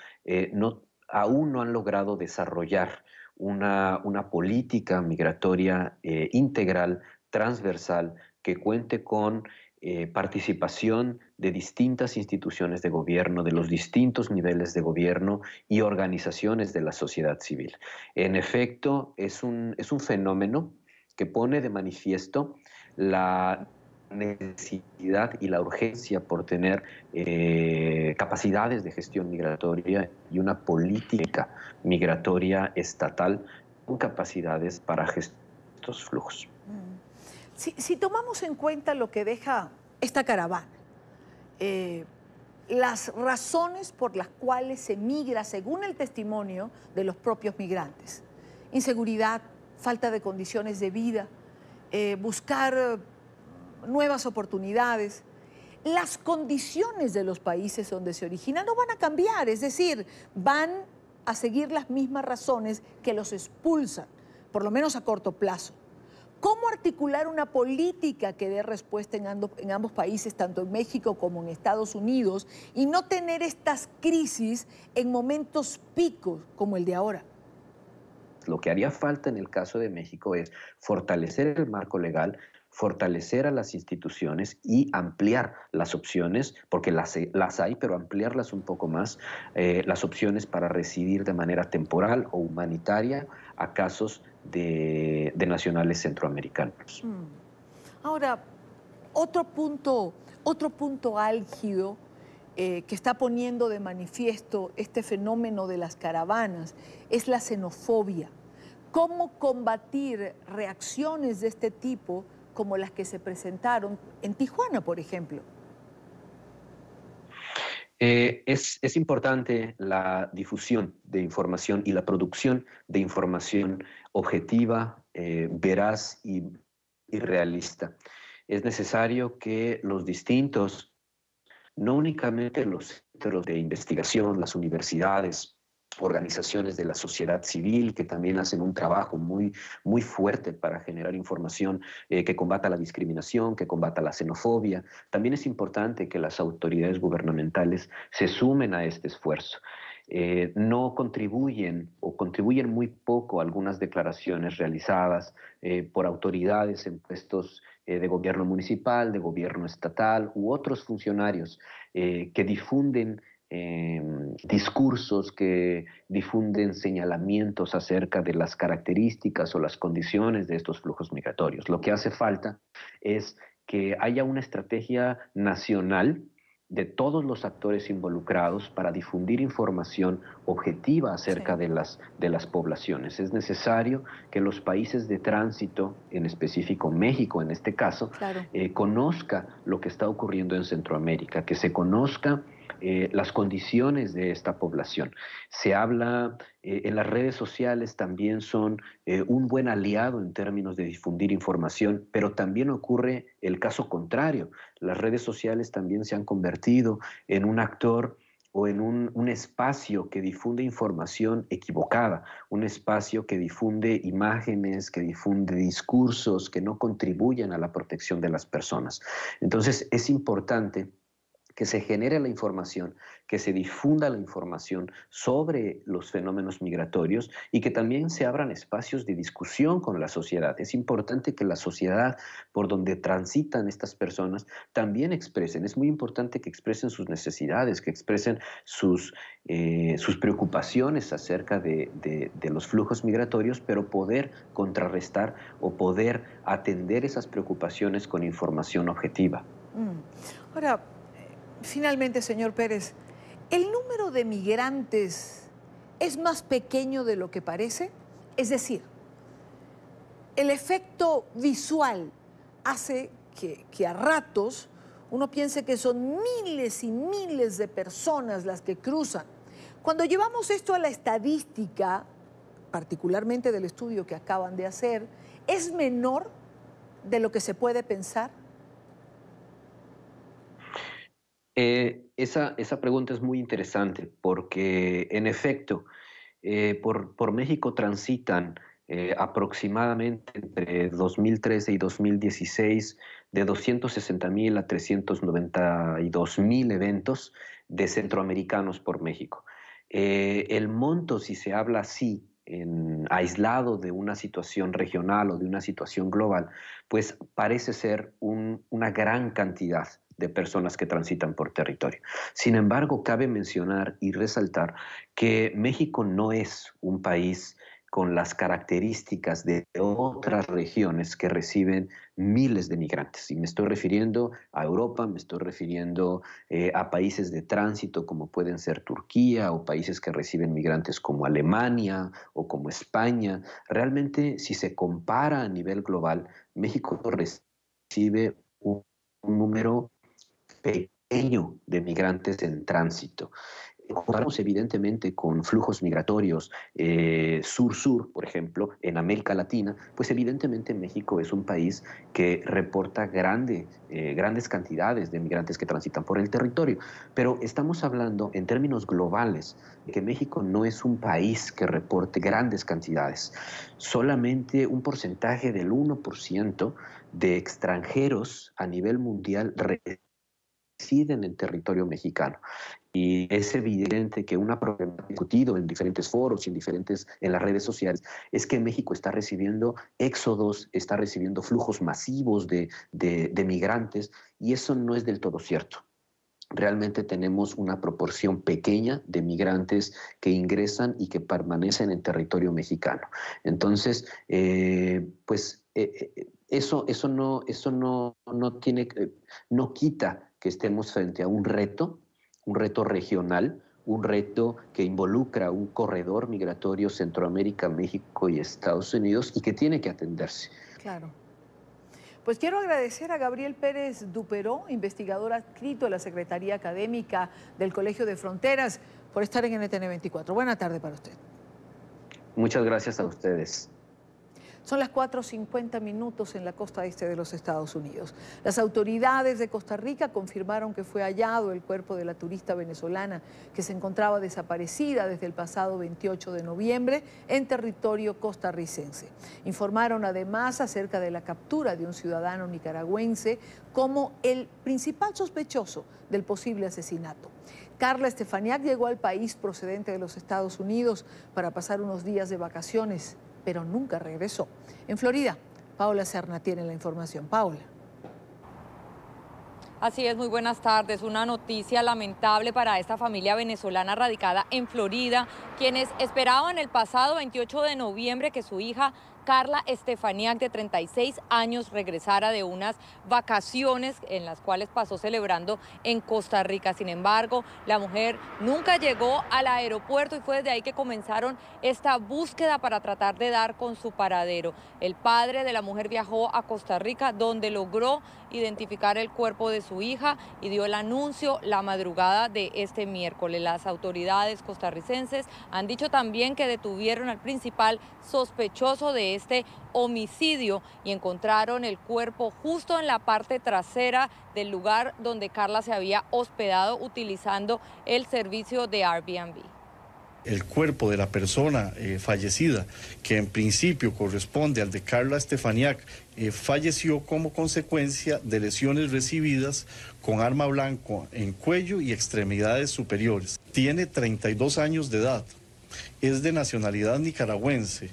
aún no han logrado desarrollar una política migratoria integral, transversal, que cuente con participación de distintas instituciones de gobierno, de los distintos niveles de gobierno y organizaciones de la sociedad civil. En efecto, es un fenómeno que pone de manifiesto la necesidad y la urgencia por tener capacidades de gestión migratoria y una política migratoria estatal con capacidades para gestionar estos flujos. Si tomamos en cuenta lo que deja esta caravana, las razones por las cuales se migra según el testimonio de los propios migrantes: inseguridad, falta de condiciones de vida, buscar nuevas oportunidades. Las condiciones de los países donde se origina no van a cambiar, es decir, van a seguir las mismas razones que los expulsan, por lo menos a corto plazo. ¿Cómo articular una política que dé respuesta en ambos países, tanto en México como en Estados Unidos, y no tener estas crisis en momentos picos como el de ahora? Lo que haría falta en el caso de México es fortalecer el marco legal, fortalecer a las instituciones y ampliar las opciones, porque las hay, pero ampliarlas un poco más, las opciones para recibir de manera temporal o humanitaria a casos de nacionales centroamericanos. Ahora, otro punto álgido que está poniendo de manifiesto este fenómeno de las caravanas es la xenofobia. ¿Cómo combatir reacciones de este tipo como las que se presentaron en Tijuana, por ejemplo? Es importante la difusión de información y la producción de información objetiva, veraz y realista. Es necesario que los distintos, no únicamente los centros de investigación, las universidades, organizaciones de la sociedad civil que también hacen un trabajo muy fuerte para generar información que combata la discriminación, que combata la xenofobia. También es importante que las autoridades gubernamentales se sumen a este esfuerzo. No contribuyen o contribuyen muy poco a algunas declaraciones realizadas por autoridades en puestos de gobierno municipal, de gobierno estatal u otros funcionarios que difunden discursos, que difunden señalamientos acerca de las características o las condiciones de estos flujos migratorios. Lo que hace falta es que haya una estrategia nacional de todos los actores involucrados para difundir información objetiva acerca de las poblaciones. Es necesario que los países de tránsito, en específico México en este caso, conozca lo que está ocurriendo en Centroamérica, que se conozca las condiciones de esta población. Se habla, en las redes sociales también son un buen aliado en términos de difundir información, pero también ocurre el caso contrario. Las redes sociales también se han convertido en un actor o en un espacio que difunde información equivocada, un espacio que difunde imágenes, que difunde discursos que no contribuyen a la protección de las personas. Entonces es importante que se genere la información, que se difunda la información sobre los fenómenos migratorios y que también se abran espacios de discusión con la sociedad. Es importante que la sociedad por donde transitan estas personas también expresen. Es muy importante que expresen sus necesidades, que expresen sus preocupaciones acerca de los flujos migratorios, pero poder contrarrestar o poder atender esas preocupaciones con información objetiva. Ahora, finalmente, señor Pérez, ¿el número de migrantes es más pequeño de lo que parece? Es decir, el efecto visual hace que a ratos uno piense que son miles y miles de personas las que cruzan. Cuando llevamos esto a la estadística, particularmente del estudio que acaban de hacer, ¿es menor de lo que se puede pensar? Esa pregunta es muy interesante porque, en efecto, por México transitan aproximadamente entre 2013 y 2016 de 260,000 a 392,000 eventos de centroamericanos por México. El monto, si se habla así, aislado de una situación regional o de una situación global, pues parece ser una gran cantidad de personas que transitan por territorio. Sin embargo, cabe mencionar y resaltar que México no es un país con las características de otras regiones que reciben miles de migrantes. Y me estoy refiriendo a Europa, me estoy refiriendo a países de tránsito como pueden ser Turquía o países que reciben migrantes como Alemania o como España. Realmente, si se compara a nivel global, México recibe un número pequeño de migrantes en tránsito. Comparamos evidentemente con flujos migratorios sur-sur, por ejemplo, en América Latina, pues evidentemente México es un país que reporta grandes cantidades de migrantes que transitan por el territorio. Pero estamos hablando en términos globales de que México no es un país que reporte grandes cantidades. Solamente un porcentaje del 1% de extranjeros a nivel mundial residen en territorio mexicano. Y es evidente que una problema discutido en diferentes foros y en las redes sociales es que México está recibiendo éxodos, está recibiendo flujos masivos de migrantes, y eso no es del todo cierto. Realmente tenemos una proporción pequeña de migrantes que ingresan y que permanecen en territorio mexicano. Entonces, eso no quita que estemos frente a un reto regional, un reto que involucra un corredor migratorio Centroamérica, México y Estados Unidos, y que tiene que atenderse. Claro. Pues quiero agradecer a Gabriel Pérez Duperó, investigador adscrito a la Secretaría Académica del Colegio de Fronteras, por estar en NTN 24. Buena tarde para usted. Muchas gracias a ustedes. Son las 4:50 en la costa este de los Estados Unidos. Las autoridades de Costa Rica confirmaron que fue hallado el cuerpo de la turista venezolana que se encontraba desaparecida desde el pasado 28 de noviembre en territorio costarricense. Informaron además acerca de la captura de un ciudadano nicaragüense como el principal sospechoso del posible asesinato. Carla Estefaniak llegó al país procedente de los Estados Unidos para pasar unos días de vacaciones, pero nunca regresó. En Florida, Paola Serna tiene la información. Paola. Así es, muy buenas tardes. Una noticia lamentable para esta familia venezolana radicada en Florida, quienes esperaban el pasado 28 de noviembre que su hija Carla Estefaniak, de 36 años, regresara de unas vacaciones en las cuales pasó celebrando en Costa Rica. Sin embargo, la mujer nunca llegó al aeropuerto y fue desde ahí que comenzaron esta búsqueda para tratar de dar con su paradero. El padre de la mujer viajó a Costa Rica, donde logró identificar el cuerpo de su hija y dio el anuncio la madrugada de este miércoles. Las autoridades costarricenses han dicho también que detuvieron al principal sospechoso de este homicidio y encontraron el cuerpo justo en la parte trasera del lugar donde Carla se había hospedado utilizando el servicio de Airbnb. El cuerpo de la persona fallecida, que en principio corresponde al de Carla Estefaniak, falleció como consecuencia de lesiones recibidas con arma blanca en cuello y extremidades superiores. Tiene 32 años de edad, es de nacionalidad nicaragüense,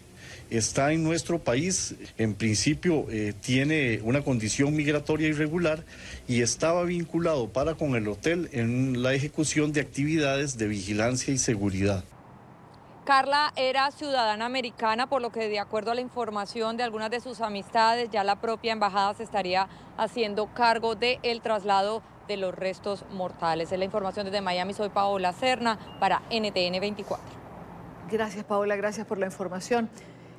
está en nuestro país, en principio tiene una condición migratoria irregular y estaba vinculado para con el hotel en la ejecución de actividades de vigilancia y seguridad. Carla era ciudadana americana, por lo que de acuerdo a la información de algunas de sus amistades, ya la propia embajada se estaría haciendo cargo del traslado de los restos mortales. Es la información desde Miami. Soy Paola Serna para NTN 24. Gracias, Paola, gracias por la información.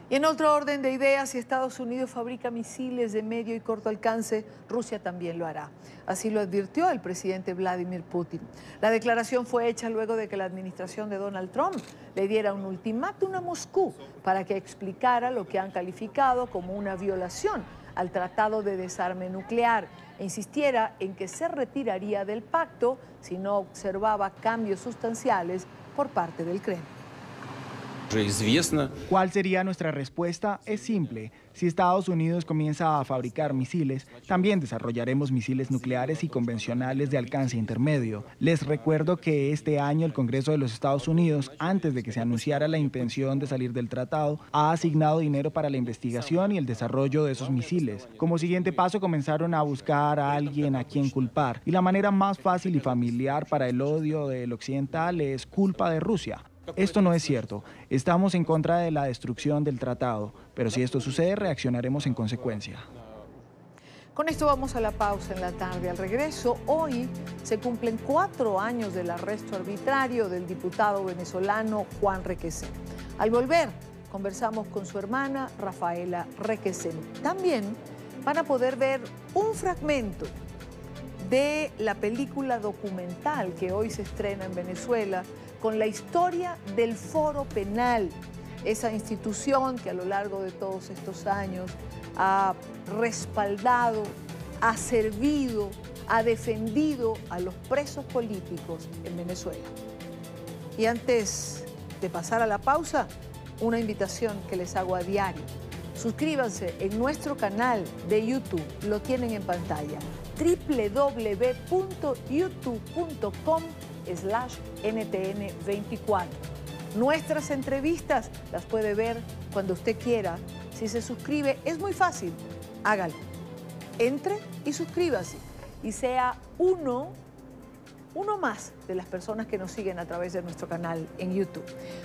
Y en otro orden de ideas, si Estados Unidos fabrica misiles de medio y corto alcance, Rusia también lo hará. Así lo advirtió el presidente Vladimir Putin. La declaración fue hecha luego de que la administración de Donald Trump le diera un ultimátum a Moscú para que explicara lo que han calificado como una violación al Tratado de Desarme Nuclear e insistiera en que se retiraría del pacto si no observaba cambios sustanciales por parte del Kremlin. ¿Cuál sería nuestra respuesta? Es simple. Si Estados Unidos comienza a fabricar misiles, también desarrollaremos misiles nucleares y convencionales de alcance intermedio. Les recuerdo que este año el Congreso de los Estados Unidos, antes de que se anunciara la intención de salir del tratado, ha asignado dinero para la investigación y el desarrollo de esos misiles. Como siguiente paso, comenzaron a buscar a alguien a quien culpar. Y la manera más fácil y familiar para el odio del occidental es culpa de Rusia. Esto no es cierto. Estamos en contra de la destrucción del tratado, pero si esto sucede, reaccionaremos en consecuencia. Con esto vamos a la pausa en la tarde. Al regreso, hoy se cumplen 4 años del arresto arbitrario del diputado venezolano Juan Requesén. Al volver, conversamos con su hermana Rafaela Requesén. También van a poder ver un fragmento de la película documental que hoy se estrena en Venezuela, con la historia del Foro Penal, esa institución que a lo largo de todos estos años ha respaldado, ha servido, ha defendido a los presos políticos en Venezuela. Y antes de pasar a la pausa, una invitación que les hago a diario. Suscríbanse en nuestro canal de YouTube, lo tienen en pantalla, www.youtube.com/NTN24. Nuestras entrevistas las puede ver cuando usted quiera. Si se suscribe, es muy fácil, hágalo. Entre y suscríbase y sea uno más de las personas que nos siguen a través de nuestro canal en YouTube.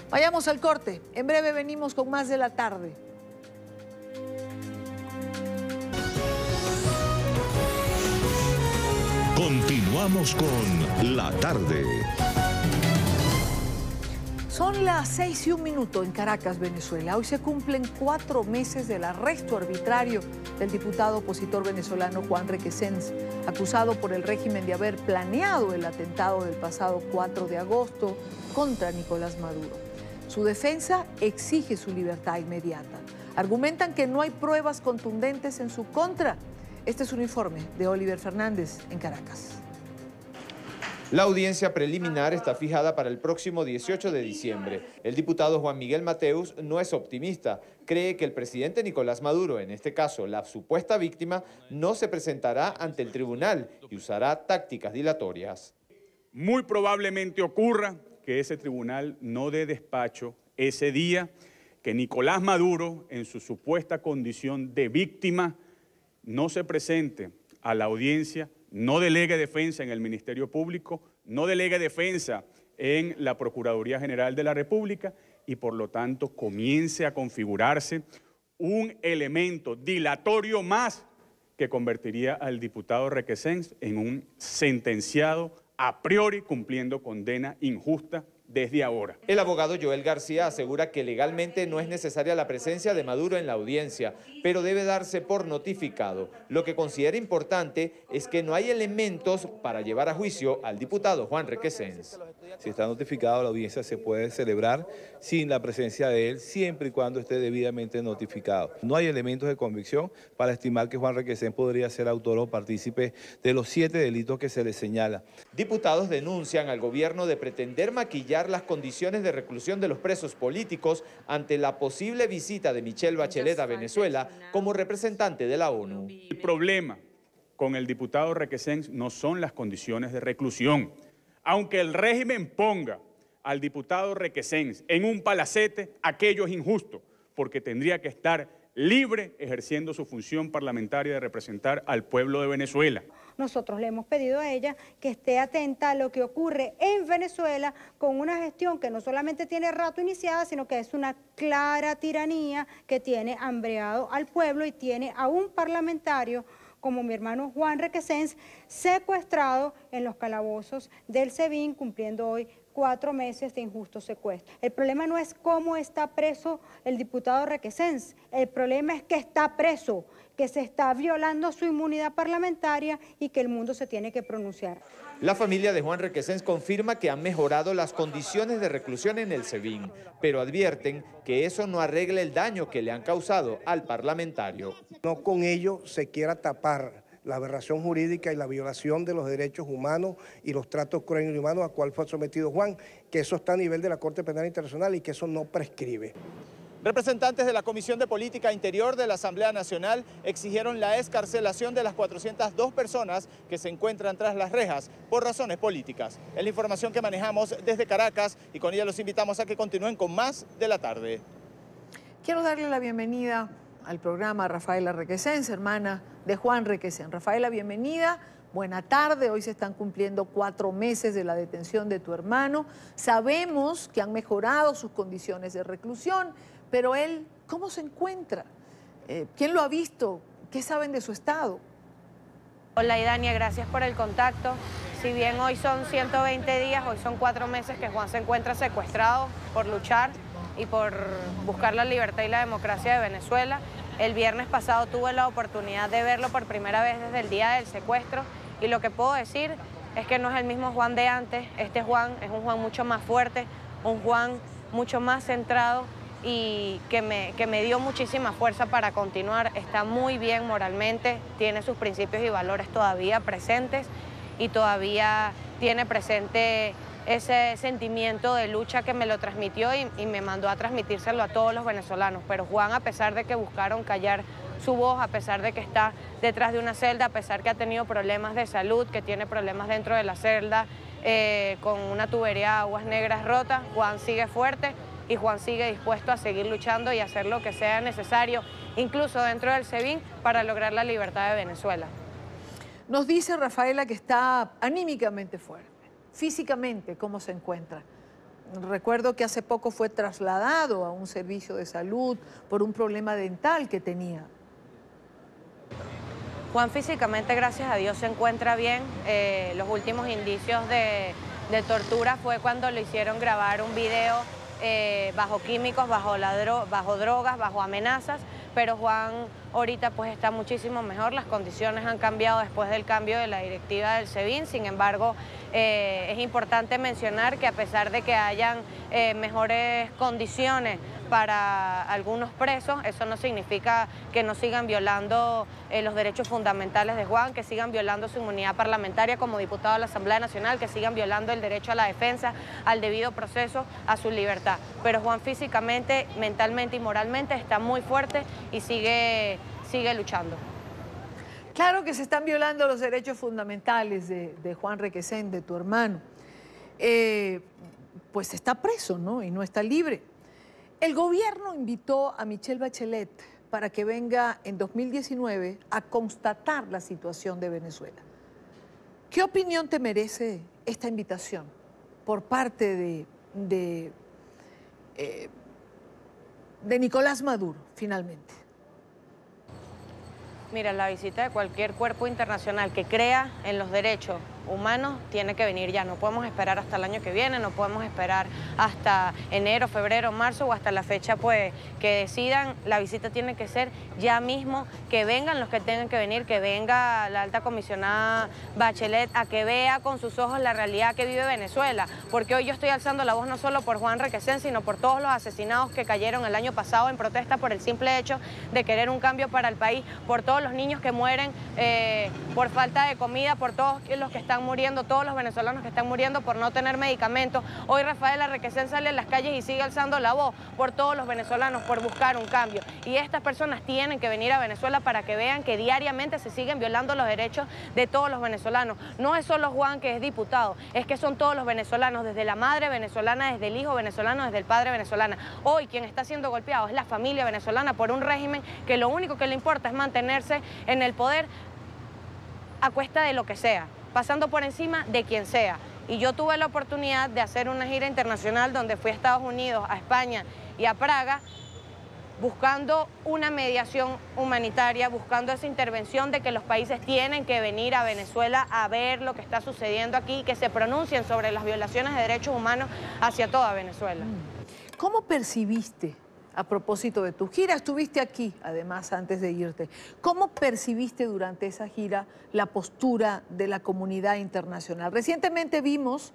Vayamos al corte. En breve venimos con más de la tarde. Continuamos con La Tarde. Son las 6:01 en Caracas, Venezuela. Hoy se cumplen 4 meses del arresto arbitrario del diputado opositor venezolano Juan Requesens, acusado por el régimen de haber planeado el atentado del pasado 4 de agosto contra Nicolás Maduro. Su defensa exige su libertad inmediata. Argumentan que no hay pruebas contundentes en su contra. Este es un informe de Oliver Fernández en Caracas. La audiencia preliminar está fijada para el próximo 18 de diciembre. El diputado Juan Miguel Mateus no es optimista. Cree que el presidente Nicolás Maduro, en este caso la supuesta víctima, no se presentará ante el tribunal y usará tácticas dilatorias. Muy probablemente ocurra que ese tribunal no dé despacho ese día, que Nicolás Maduro, en su supuesta condición de víctima, no se presente a la audiencia, no delegue defensa en el Ministerio Público, no delegue defensa en la Procuraduría General de la República y por lo tanto comience a configurarse un elemento dilatorio más que convertiría al diputado Requesens en un sentenciado a priori cumpliendo condena injusta desde ahora. El abogado Joel García asegura que legalmente no es necesaria la presencia de Maduro en la audiencia, pero debe darse por notificado. Lo que considera importante es que no hay elementos para llevar a juicio al diputado Juan Requesens. Si está notificado, la audiencia se puede celebrar sin la presencia de él, siempre y cuando esté debidamente notificado. No hay elementos de convicción para estimar que Juan Requesens podría ser autor o partícipe de los 7 delitos que se le señala. Diputados denuncian al gobierno de pretender maquillar las condiciones de reclusión de los presos políticos ante la posible visita de Michelle Bachelet a Venezuela como representante de la ONU. El problema con el diputado Requesens no son las condiciones de reclusión. Aunque el régimen ponga al diputado Requesens en un palacete, aquello es injusto, porque tendría que estar libre ejerciendo su función parlamentaria de representar al pueblo de Venezuela. Nosotros le hemos pedido a ella que esté atenta a lo que ocurre en Venezuela con una gestión que no solamente tiene rato iniciada, sino que es una clara tiranía que tiene hambreado al pueblo y tiene a un parlamentario como mi hermano Juan Requesens secuestrado en los calabozos del SEBIN, cumpliendo hoy 4 meses de injusto secuestro. El problema no es cómo está preso el diputado Requesens, el problema es que está preso, que se está violando su inmunidad parlamentaria y que el mundo se tiene que pronunciar. La familia de Juan Requesens confirma que han mejorado las condiciones de reclusión en el SEBIN, pero advierten que eso no arregla el daño que le han causado al parlamentario. No con ello se quiera tapar la aberración jurídica y la violación de los derechos humanos y los tratos crueles e inhumanos a cual fue sometido Juan, que eso está a nivel de la Corte Penal Internacional y que eso no prescribe. Representantes de la Comisión de Política Interior de la Asamblea Nacional exigieron la excarcelación de las 402 personas que se encuentran tras las rejas por razones políticas. Es la información que manejamos desde Caracas y con ella los invitamos a que continúen con más de la tarde. Quiero darle la bienvenida al programa a Rafaela Requesens, hermana de Juan Requesens. Rafaela, bienvenida. Buena tarde, hoy se están cumpliendo 4 meses de la detención de tu hermano. Sabemos que han mejorado sus condiciones de reclusión, pero él, ¿cómo se encuentra? ¿Quién lo ha visto? ¿Qué saben de su estado? Hola, Idania, gracias por el contacto. Si bien hoy son 120 días, hoy son 4 meses que Juan se encuentra secuestrado por luchar y por buscar la libertad y la democracia de Venezuela. El viernes pasado tuve la oportunidad de verlo por primera vez desde el día del secuestro y lo que puedo decir es que no es el mismo Juan de antes. Este Juan es un Juan mucho más fuerte, un Juan mucho más centrado y que me dio muchísima fuerza para continuar. Está muy bien moralmente, tiene sus principios y valores todavía presentes y todavía tiene presente ese sentimiento de lucha que me lo transmitió y me mandó a transmitírselo a todos los venezolanos. Pero Juan, a pesar de que buscaron callar su voz, a pesar de que está detrás de una celda, a pesar que ha tenido problemas de salud, que tiene problemas dentro de la celda, con una tubería de aguas negras rota, Juan sigue fuerte y Juan sigue dispuesto a seguir luchando y hacer lo que sea necesario, incluso dentro del SEBIN, para lograr la libertad de Venezuela. Nos dice Rafaela que está anímicamente fuerte. Físicamente, ¿cómo se encuentra? Recuerdo que hace poco fue trasladado a un servicio de salud por un problema dental que tenía. Juan físicamente, gracias a Dios, se encuentra bien. Los últimos indicios de tortura fue cuando le hicieron grabar un video bajo químicos, bajo drogas, bajo amenazas, pero Juan ahorita pues está muchísimo mejor, las condiciones han cambiado después del cambio de la directiva del SEBIN. Sin embargo, es importante mencionar que a pesar de que hayan mejores condiciones para algunos presos, eso no significa que no sigan violando los derechos fundamentales de Juan, que sigan violando su inmunidad parlamentaria como diputado de la Asamblea Nacional, que sigan violando el derecho a la defensa, al debido proceso, a su libertad. Pero Juan físicamente, mentalmente y moralmente está muy fuerte y sigue luchando. Claro que se están violando los derechos fundamentales de Juan Requesén, de tu hermano. Pues está preso, ¿no? Y no está libre. El gobierno invitó a Michelle Bachelet para que venga en 2019 a constatar la situación de Venezuela. ¿Qué opinión te merece esta invitación por parte de Nicolás Maduro, finalmente? Mira, la visita de cualquier cuerpo internacional que crea en los derechos humanos tiene que venir ya. No podemos esperar hasta el año que viene, no podemos esperar hasta enero, febrero, marzo o hasta la fecha pues que decidan. La visita tiene que ser ya mismo, que vengan los que tengan que venir, que venga la alta comisionada Bachelet a que vea con sus ojos la realidad que vive Venezuela. Porque hoy yo estoy alzando la voz no solo por Juan Requesén, sino por todos los asesinados que cayeron el año pasado en protesta por el simple hecho de querer un cambio para el país, por todos los niños que mueren por falta de comida, por todos los que están muriendo, todos los venezolanos que están muriendo por no tener medicamentos. Hoy Rafaela Requesén sale a las calles y sigue alzando la voz por todos los venezolanos, por buscar un cambio. Y estas personas tienen que venir a Venezuela para que vean que diariamente se siguen violando los derechos de todos los venezolanos. No es solo Juan, que es diputado, es que son todos los venezolanos, desde la madre venezolana, desde el hijo venezolano, desde el padre venezolano. Hoy quien está siendo golpeado es la familia venezolana por un régimen que lo único que le importa es mantenerse en el poder a cuesta de lo que sea, pasando por encima de quien sea. Y yo tuve la oportunidad de hacer una gira internacional donde fui a Estados Unidos, a España y a Praga, buscando una mediación humanitaria, buscando esa intervención de que los países tienen que venir a Venezuela a ver lo que está sucediendo aquí y que se pronuncien sobre las violaciones de derechos humanos hacia toda Venezuela. ¿Cómo percibiste, a propósito de tu gira, estuviste aquí, además, antes de irte, cómo percibiste durante esa gira la postura de la comunidad internacional? Recientemente vimos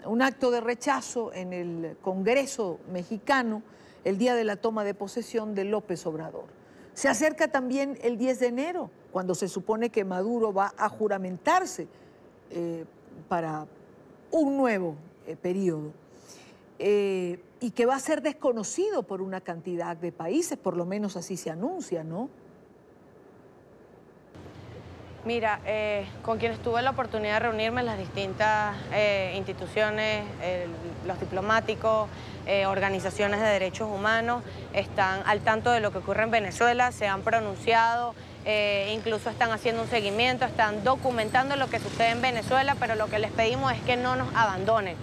un acto de rechazo en el Congreso mexicano el día de la toma de posesión de López Obrador. Se acerca también el 10 de enero, cuando se supone que Maduro va a juramentarse para un nuevo periodo. Y que va a ser desconocido por una cantidad de países, por lo menos así se anuncia, ¿no? Mira, con quienes tuve la oportunidad de reunirme en las distintas instituciones, los diplomáticos, organizaciones de derechos humanos, están al tanto de lo que ocurre en Venezuela, se han pronunciado, incluso están haciendo un seguimiento, están documentando lo que sucede en Venezuela, pero lo que les pedimos es que no nos abandonen.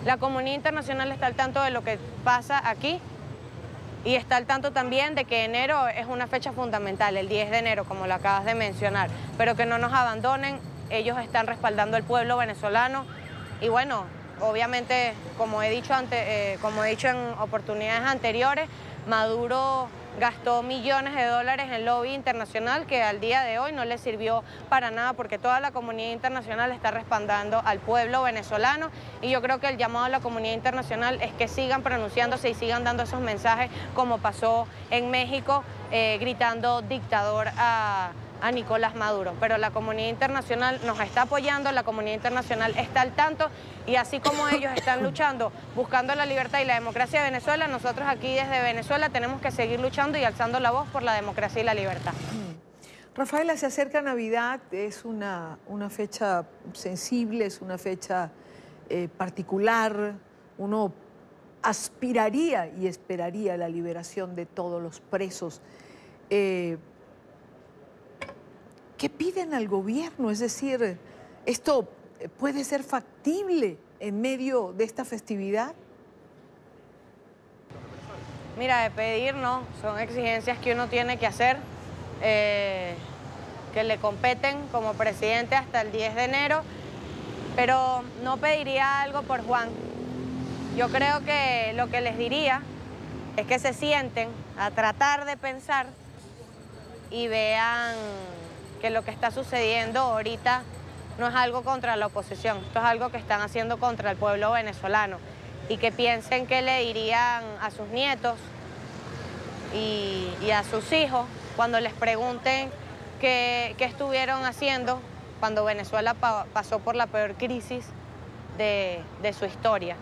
La comunidad internacional está al tanto de lo que pasa aquí y está al tanto también de que enero es una fecha fundamental, el 10 de enero, como lo acabas de mencionar, pero que no nos abandonen. Ellos están respaldando al pueblo venezolano y bueno, obviamente, como he dicho en oportunidades anteriores, Maduro gastó millones de dólares en lobby internacional que al día de hoy no le sirvió para nada porque toda la comunidad internacional está respaldando al pueblo venezolano y yo creo que el llamado a la comunidad internacional es que sigan pronunciándose y sigan dando esos mensajes como pasó en México, gritando dictador a Nicolás Maduro. Pero la comunidad internacional nos está apoyando, la comunidad internacional está al tanto y así como ellos están luchando, buscando la libertad y la democracia de Venezuela, nosotros aquí desde Venezuela tenemos que seguir luchando y alzando la voz por la democracia y la libertad. Rafaela, se acerca Navidad, es una fecha sensible, es una fecha particular, uno aspiraría y esperaría la liberación de todos los presos. ¿Qué piden al gobierno? Es decir, ¿esto puede ser factible en medio de esta festividad? Mira, de pedir no, son exigencias que uno tiene que hacer, que le competen como presidente hasta el 10 de enero, pero no pediría algo por Juan. Yo creo que lo que les diría es que se sienten a tratar de pensar y vean que lo que está sucediendo ahorita no es algo contra la oposición, esto es algo que están haciendo contra el pueblo venezolano, y que piensen qué le dirían a sus nietos y a sus hijos cuando les pregunten qué estuvieron haciendo cuando Venezuela pasó por la peor crisis de su historia,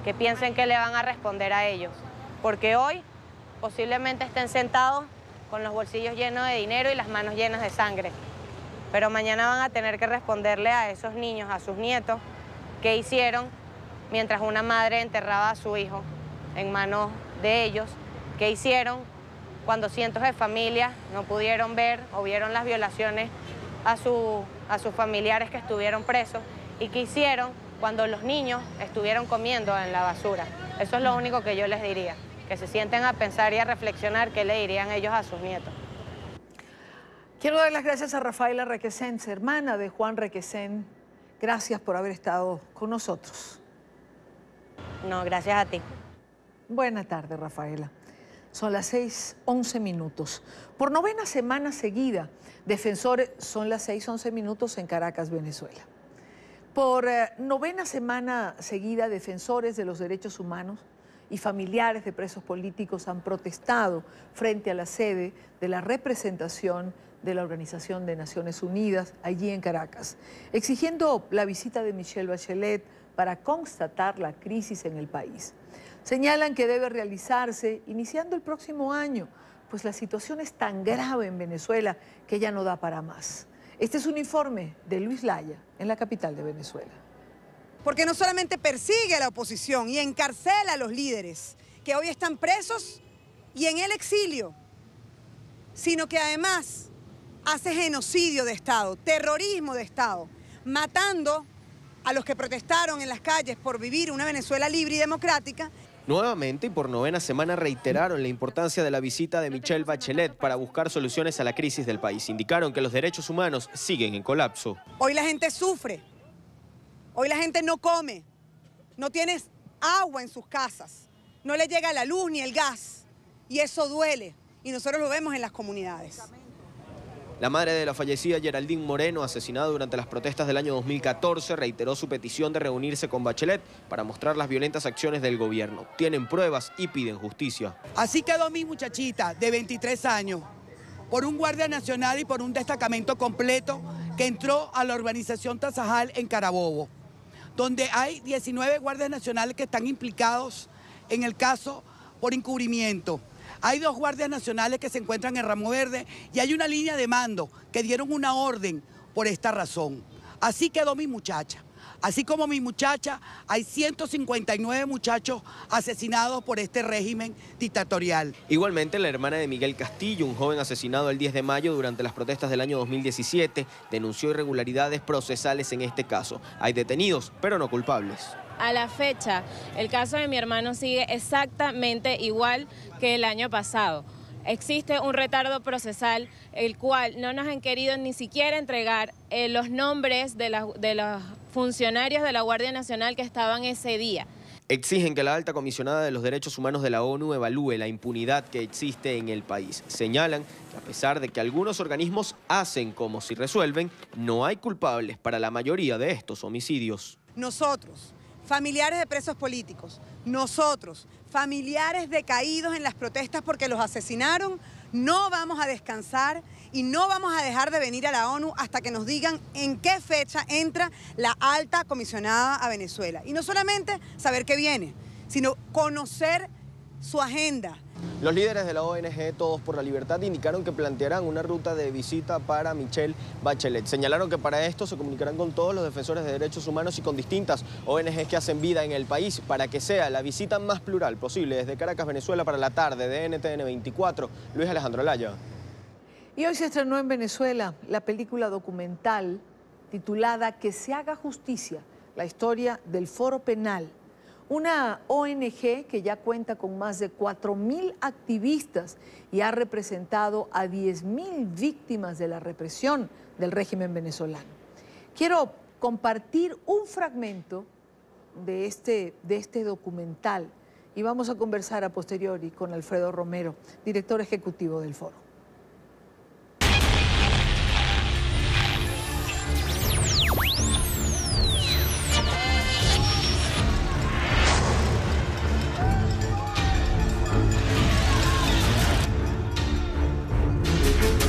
que piensen que le van a responder a ellos, porque hoy posiblemente estén sentados con los bolsillos llenos de dinero y las manos llenas de sangre, pero mañana van a tener que responderle a esos niños, a sus nietos, qué hicieron mientras una madre enterraba a su hijo en manos de ellos, qué hicieron cuando cientos de familias no pudieron ver o vieron las violaciones a sus familiares que estuvieron presos, y qué hicieron cuando los niños estuvieron comiendo en la basura. Eso es lo único que yo les diría, que se sienten a pensar y a reflexionar qué le dirían ellos a sus nietos. Quiero dar las gracias a Rafaela Requesens, hermana de Juan Requesens. Gracias por haber estado con nosotros. No, gracias a ti. Buena tarde, Rafaela. Son las 6:11 minutos. Por novena semana seguida, defensores, son las 6:11 minutos en Caracas, Venezuela. Por novena semana seguida, defensores de los derechos humanos y familiares de presos políticos han protestado frente a la sede de la representación de la Organización de Naciones Unidas allí en Caracas, exigiendo la visita de Michelle Bachelet para constatar la crisis en el país. Señalan que debe realizarse iniciando el próximo año, pues la situación es tan grave en Venezuela que ya no da para más. Este es un informe de Luis Laya en la capital de Venezuela. Porque no solamente persigue a la oposición y encarcela a los líderes que hoy están presos y en el exilio, sino que además hace genocidio de Estado, terrorismo de Estado, matando a los que protestaron en las calles por vivir una Venezuela libre y democrática. Nuevamente y por novena semana reiteraron la importancia de la visita de Michelle Bachelet para buscar soluciones a la crisis del país. Indicaron que los derechos humanos siguen en colapso. Hoy la gente sufre, hoy la gente no come, no tiene agua en sus casas, no le llega la luz ni el gas, y eso duele, y nosotros lo vemos en las comunidades. La madre de la fallecida Geraldine Moreno, asesinada durante las protestas del año 2014, reiteró su petición de reunirse con Bachelet para mostrar las violentas acciones del gobierno. Tienen pruebas y piden justicia. Así quedó mi muchachita de 23 años, por un guardia nacional y por un destacamento completo que entró a la urbanización Tasajal en Carabobo, donde hay 19 guardias nacionales que están implicados en el caso por encubrimiento. Hay 2 guardias nacionales que se encuentran en Ramo Verde y hay una línea de mando que dieron una orden por esta razón. Así quedó mi muchacha. Así como mi muchacha, hay 159 muchachos asesinados por este régimen dictatorial. Igualmente, la hermana de Miguel Castillo, un joven asesinado el 10 de mayo durante las protestas del año 2017, denunció irregularidades procesales en este caso. Hay detenidos, pero no culpables. A la fecha, el caso de mi hermano sigue exactamente igual que el año pasado. Existe un retardo procesal, el cual no nos han querido ni siquiera entregar los nombres de los funcionarios de la Guardia Nacional que estaban ese día. Exigen que la alta comisionada de los derechos humanos de la ONU evalúe la impunidad que existe en el país. Señalan que a pesar de que algunos organismos hacen como si resuelven, no hay culpables para la mayoría de estos homicidios. Nosotros, familiares de presos políticos, nosotros, familiares de caídos en las protestas porque los asesinaron, no vamos a descansar y no vamos a dejar de venir a la ONU hasta que nos digan en qué fecha entra la alta comisionada a Venezuela. Y no solamente saber qué viene, sino conocer su agenda. Los líderes de la ONG Todos por la Libertad indicaron que plantearán una ruta de visita para Michelle Bachelet. Señalaron que para esto se comunicarán con todos los defensores de derechos humanos y con distintas ONGs que hacen vida en el país para que sea la visita más plural posible. Desde Caracas, Venezuela, para la tarde de NTN 24, Luis Alejandro Laya. Y hoy se estrenó en Venezuela la película documental titulada Que se haga justicia, la historia del Foro Penal. Una ONG que ya cuenta con más de 4.000 activistas y ha representado a 10.000 víctimas de la represión del régimen venezolano. Quiero compartir un fragmento de este documental y vamos a conversar a posteriori con Alfredo Romero, director ejecutivo del foro.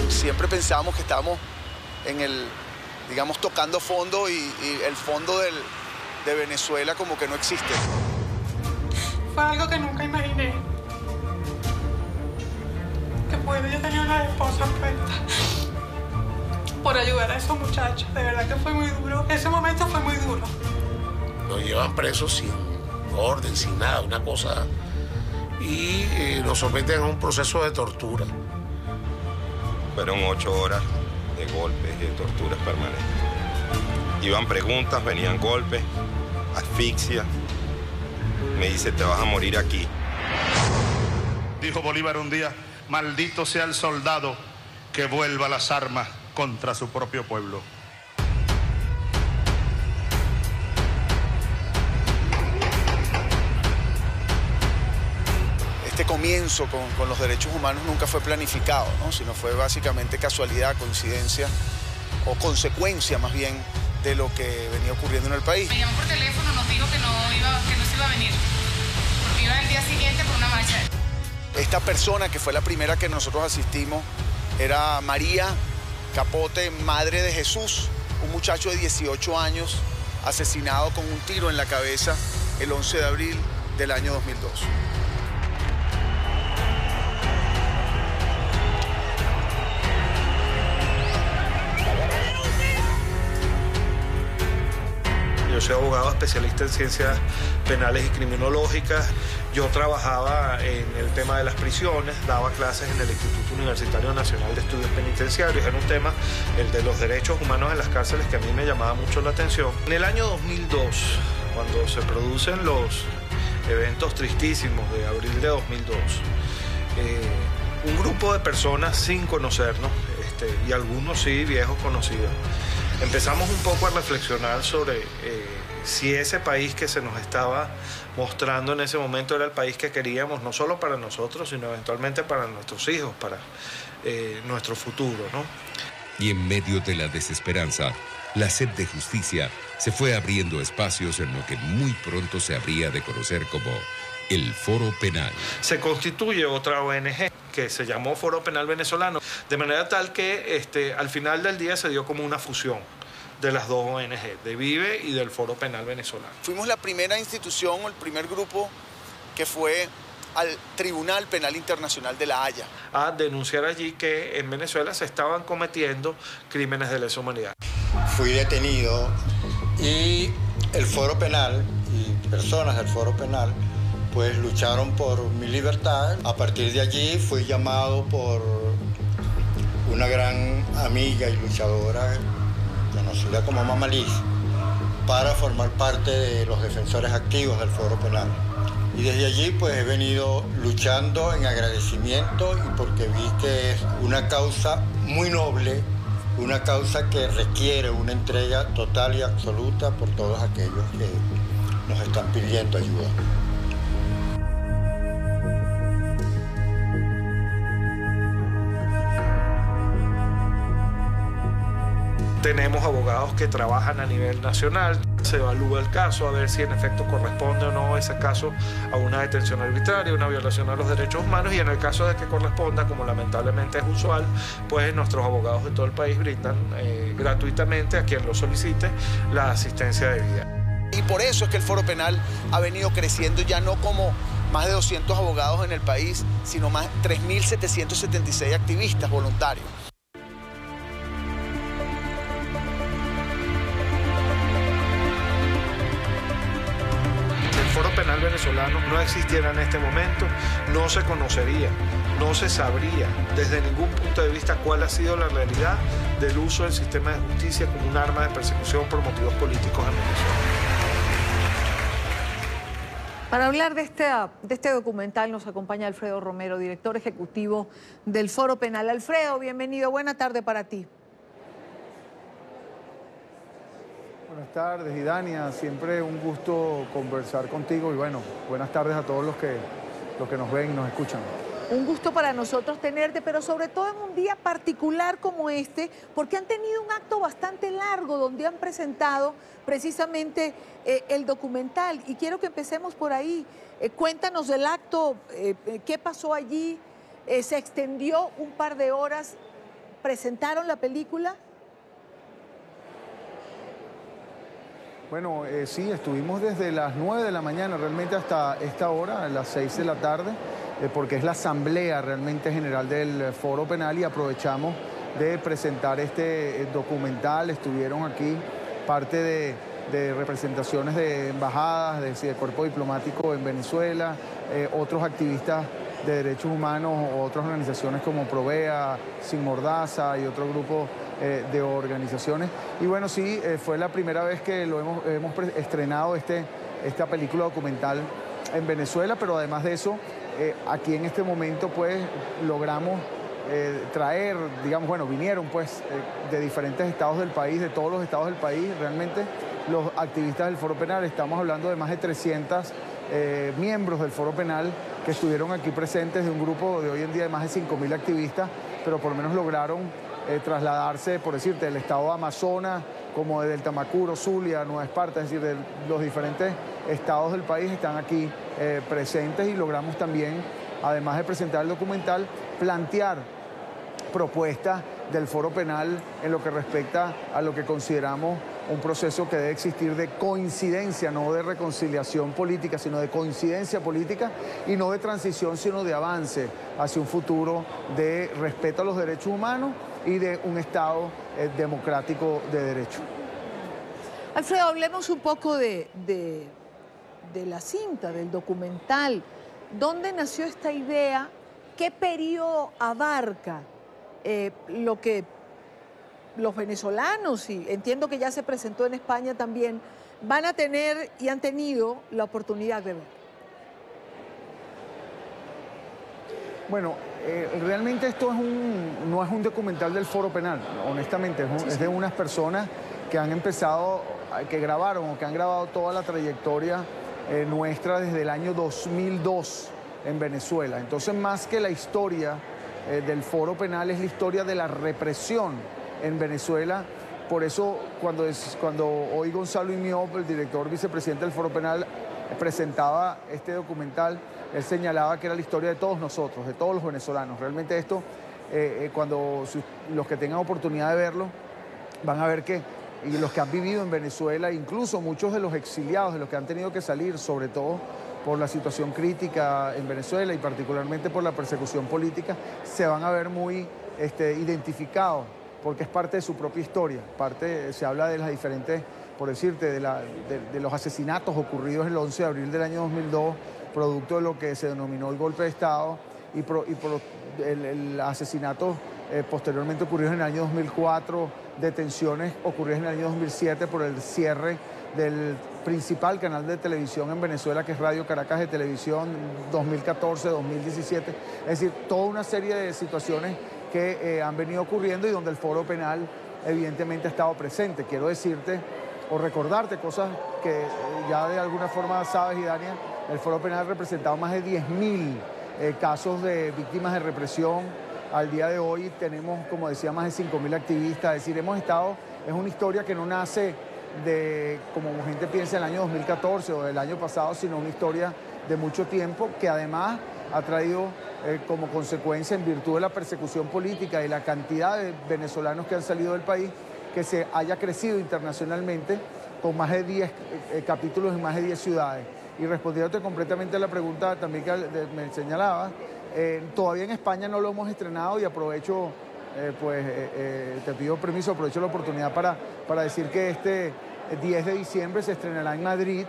Siempre pensábamos que estábamos en el, digamos, tocando fondo y el fondo de Venezuela como que no existe. Fue algo que nunca imaginé. Que puedo yo tener una esposa puesta por ayudar a esos muchachos. De verdad que fue muy duro. Ese momento fue muy duro. Nos llevan presos sin orden, sin nada, una cosa. Y nos someten a un proceso de tortura. Fueron 8 horas de golpes y de torturas permanentes. Iban preguntas, venían golpes, asfixia. Me dice, te vas a morir aquí. Dijo Bolívar un día, maldito sea el soldado que vuelva las armas contra su propio pueblo. Este comienzo con los derechos humanos nunca fue planificado, ¿no? Sino fue básicamente casualidad, coincidencia o consecuencia más bien de lo que venía ocurriendo en el país. Me llamó por teléfono, nos dijo que no se iba a venir, porque iba el día siguiente por una marcha. Esta persona que fue la primera que nosotros asistimos era María Capote, madre de Jesús, un muchacho de 18 años asesinado con un tiro en la cabeza el 11 de abril del año 2002. Yo soy abogado especialista en ciencias penales y criminológicas. Yo trabajaba en el tema de las prisiones, daba clases en el Instituto Universitario Nacional de Estudios Penitenciarios. Era un tema, el de los derechos humanos en las cárceles, que a mí me llamaba mucho la atención. En el año 2002, cuando se producen los eventos tristísimos de abril de 2002, un grupo de personas sin conocernos, y algunos sí, viejos conocidos, empezamos un poco a reflexionar sobre si ese país que se nos estaba mostrando en ese momento era el país que queríamos, no solo para nosotros, sino eventualmente para nuestros hijos, para nuestro futuro, ¿no? Y en medio de la desesperanza, la sed de justicia se fue abriendo espacios en lo que muy pronto se habría de conocer como el Foro Penal. Se constituye otra ONG que se llamó Foro Penal Venezolano, de manera tal que al final del día se dio como una fusión de las dos ONG, de Vive y del Foro Penal Venezolano. Fuimos la primera institución, el primer grupo que fue al Tribunal Penal Internacional de La Haya a denunciar allí que en Venezuela se estaban cometiendo crímenes de lesa humanidad. Fui detenido y el Foro Penal y personas del Foro Penal pues lucharon por mi libertad. A partir de allí fui llamado por una gran amiga y luchadora conocida como Mama Liz para formar parte de los defensores activos del Foro Penal. Y desde allí pues he venido luchando en agradecimiento y porque vi que es una causa muy noble, una causa que requiere una entrega total y absoluta por todos aquellos que nos están pidiendo ayuda. Tenemos abogados que trabajan a nivel nacional, se evalúa el caso a ver si en efecto corresponde o no ese caso a una detención arbitraria, una violación a los derechos humanos, y en el caso de que corresponda, como lamentablemente es usual, pues nuestros abogados de todo el país brindan gratuitamente a quien lo solicite la asistencia debida. Y por eso es que el Foro Penal ha venido creciendo ya no como más de 200 abogados en el país, sino más 3.776 activistas voluntarios. El Foro Penal Venezolano no existiera en este momento, no se conocería, no se sabría desde ningún punto de vista cuál ha sido la realidad del uso del sistema de justicia como un arma de persecución por motivos políticos en Venezuela. Para hablar de este documental nos acompaña Alfredo Romero, director ejecutivo del Foro Penal. Alfredo, bienvenido, buena tarde para ti. Buenas tardes, Idania. Siempre un gusto conversar contigo y bueno, buenas tardes a todos los que nos ven y nos escuchan. Un gusto para nosotros tenerte, pero sobre todo en un día particular como este, porque han tenido un acto bastante largo donde han presentado precisamente el documental. Y quiero que empecemos por ahí. Cuéntanos del acto, qué pasó allí, se extendió un par de horas, presentaron la película. Bueno, sí, estuvimos desde las 9 de la mañana realmente hasta esta hora, a las 6 de la tarde, porque es la asamblea realmente general del Foro Penal y aprovechamos de presentar este documental. Estuvieron aquí parte de representaciones de embajadas, de cuerpo diplomático en Venezuela, otros activistas de derechos humanos, otras organizaciones como Provea, Sin Mordaza y otro grupo de organizaciones. Y bueno, sí, fue la primera vez que hemos estrenado esta película documental en Venezuela, pero además de eso, aquí en este momento pues logramos traer, digamos, bueno, vinieron pues de diferentes estados del país, de todos los estados del país, realmente los activistas del Foro Penal, estamos hablando de más de 300 miembros del Foro Penal que estuvieron aquí presentes, de un grupo de hoy en día de más de 5.000 activistas, pero por lo menos lograron trasladarse, por decirte, del estado de Amazonas, como del Tamacuro, Zulia, Nueva Esparta, es decir, de los diferentes estados del país están aquí presentes y logramos también, además de presentar el documental, plantear propuestas del Foro Penal en lo que respecta a lo que consideramos un proceso que debe existir de coincidencia, no de reconciliación política, sino de coincidencia política y no de transición, sino de avance hacia un futuro de respeto a los derechos humanos y de un Estado democrático de derecho. Alfredo, hablemos un poco de la cinta, del documental. ¿Dónde nació esta idea? ¿Qué periodo abarca lo que los venezolanos, y entiendo que ya se presentó en España también, van a tener y han tenido la oportunidad de ver? Bueno, realmente esto no es un documental del Foro Penal, honestamente, es de unas personas que han empezado, que grabaron o que han grabado toda la trayectoria nuestra desde el año 2002 en Venezuela. Entonces, más que la historia del Foro Penal, es la historia de la represión en Venezuela. Por eso, cuando hoy Gonzalo Imiop, el director vicepresidente del Foro Penal, presentaba este documental, él señalaba que era la historia de todos nosotros, de todos los venezolanos. Realmente esto, cuando los que tengan oportunidad de verlo, van a ver que, y los que han vivido en Venezuela, incluso muchos de los exiliados, de los que han tenido que salir, sobre todo por la situación crítica en Venezuela y particularmente por la persecución política, se van a ver muy identificados, porque es parte de su propia historia. Se habla de las diferentes, por decirte, de los asesinatos ocurridos el 11 de abril del año 2002, producto de lo que se denominó el golpe de Estado, y por el asesinato posteriormente ocurridos en el año 2004, detenciones ocurridas en el año 2007 por el cierre del principal canal de televisión en Venezuela, que es Radio Caracas de Televisión, 2014, 2017. Es decir, toda una serie de situaciones que han venido ocurriendo y donde el Foro Penal evidentemente ha estado presente. Quiero decirte o recordarte cosas que ya de alguna forma sabes, Idania. El Foro Penal ha representado más de 10.000 casos de víctimas de represión. Al día de hoy tenemos, como decía, más de 5.000 activistas. Es decir, es una historia que no nace de, como gente piensa, el año 2014 o del año pasado, sino una historia de mucho tiempo que además ha traído como consecuencia, en virtud de la persecución política y la cantidad de venezolanos que han salido del país, que se haya crecido internacionalmente con más de 10 capítulos en más de 10 ciudades. Y respondiéndote completamente a la pregunta también que me señalabas, todavía en España no lo hemos estrenado y aprovecho, te pido permiso, aprovecho la oportunidad para decir que este 10 de diciembre se estrenará en Madrid,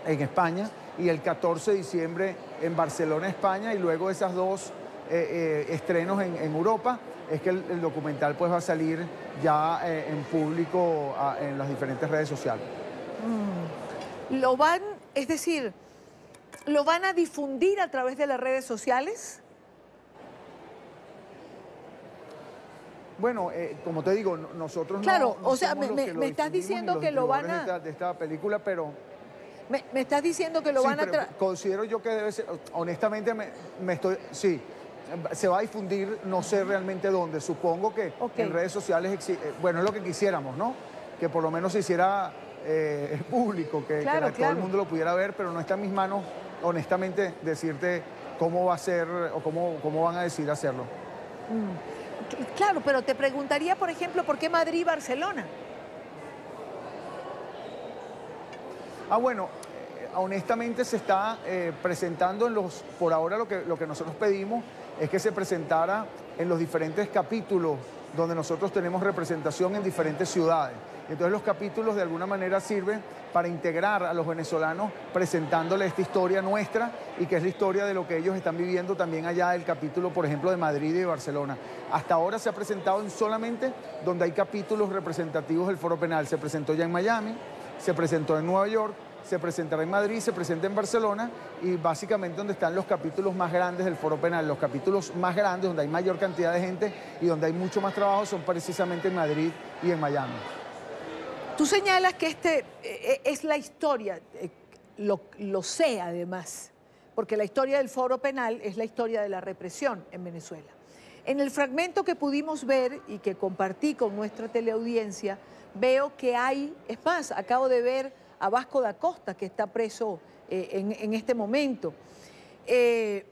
en España, y el 14 de diciembre en Barcelona, España, y luego de esas dos estrenos en Europa, es que el documental pues va a salir ya en público en las diferentes redes sociales. ¿Lo van a difundir a través de las redes sociales? Bueno, como te digo, nosotros claro, no o sea, somos los que me estás diciendo que lo van a... de esta película, pero... Me estás diciendo que lo sí, van a... considero yo que debe ser... Honestamente, sí, se va a difundir, no sé realmente dónde. Supongo que en redes sociales, bueno, es lo que quisiéramos, ¿no? Que por lo menos se hiciera público, que todo el mundo lo pudiera ver, pero no está en mis manos, honestamente, decirte cómo va a ser o cómo van a decidir hacerlo. Claro, pero te preguntaría, por ejemplo, ¿por qué Madrid y Barcelona? Bueno, honestamente se está presentando por ahora lo que nosotros pedimos es que se presentara en los diferentes capítulos donde nosotros tenemos representación en diferentes ciudades. Entonces los capítulos de alguna manera sirven para integrar a los venezolanos presentándole esta historia nuestra y que es la historia de lo que ellos están viviendo también allá del capítulo, por ejemplo, de Madrid y de Barcelona. Hasta ahora se ha presentado en solamente donde hay capítulos representativos del Foro Penal. Se presentó ya en Miami, se presentó en Nueva York, se presentará en Madrid, se presenta en Barcelona y básicamente donde están los capítulos más grandes del Foro Penal. Los capítulos más grandes, donde hay mayor cantidad de gente y donde hay mucho más trabajo, son precisamente en Madrid y en Miami. Tú señalas que es la historia, lo sé además, porque la historia del Foro Penal es la historia de la represión en Venezuela. En el fragmento que pudimos ver y que compartí con nuestra teleaudiencia, veo que es más, acabo de ver a Vasco da Costa, que está preso en este momento. Creo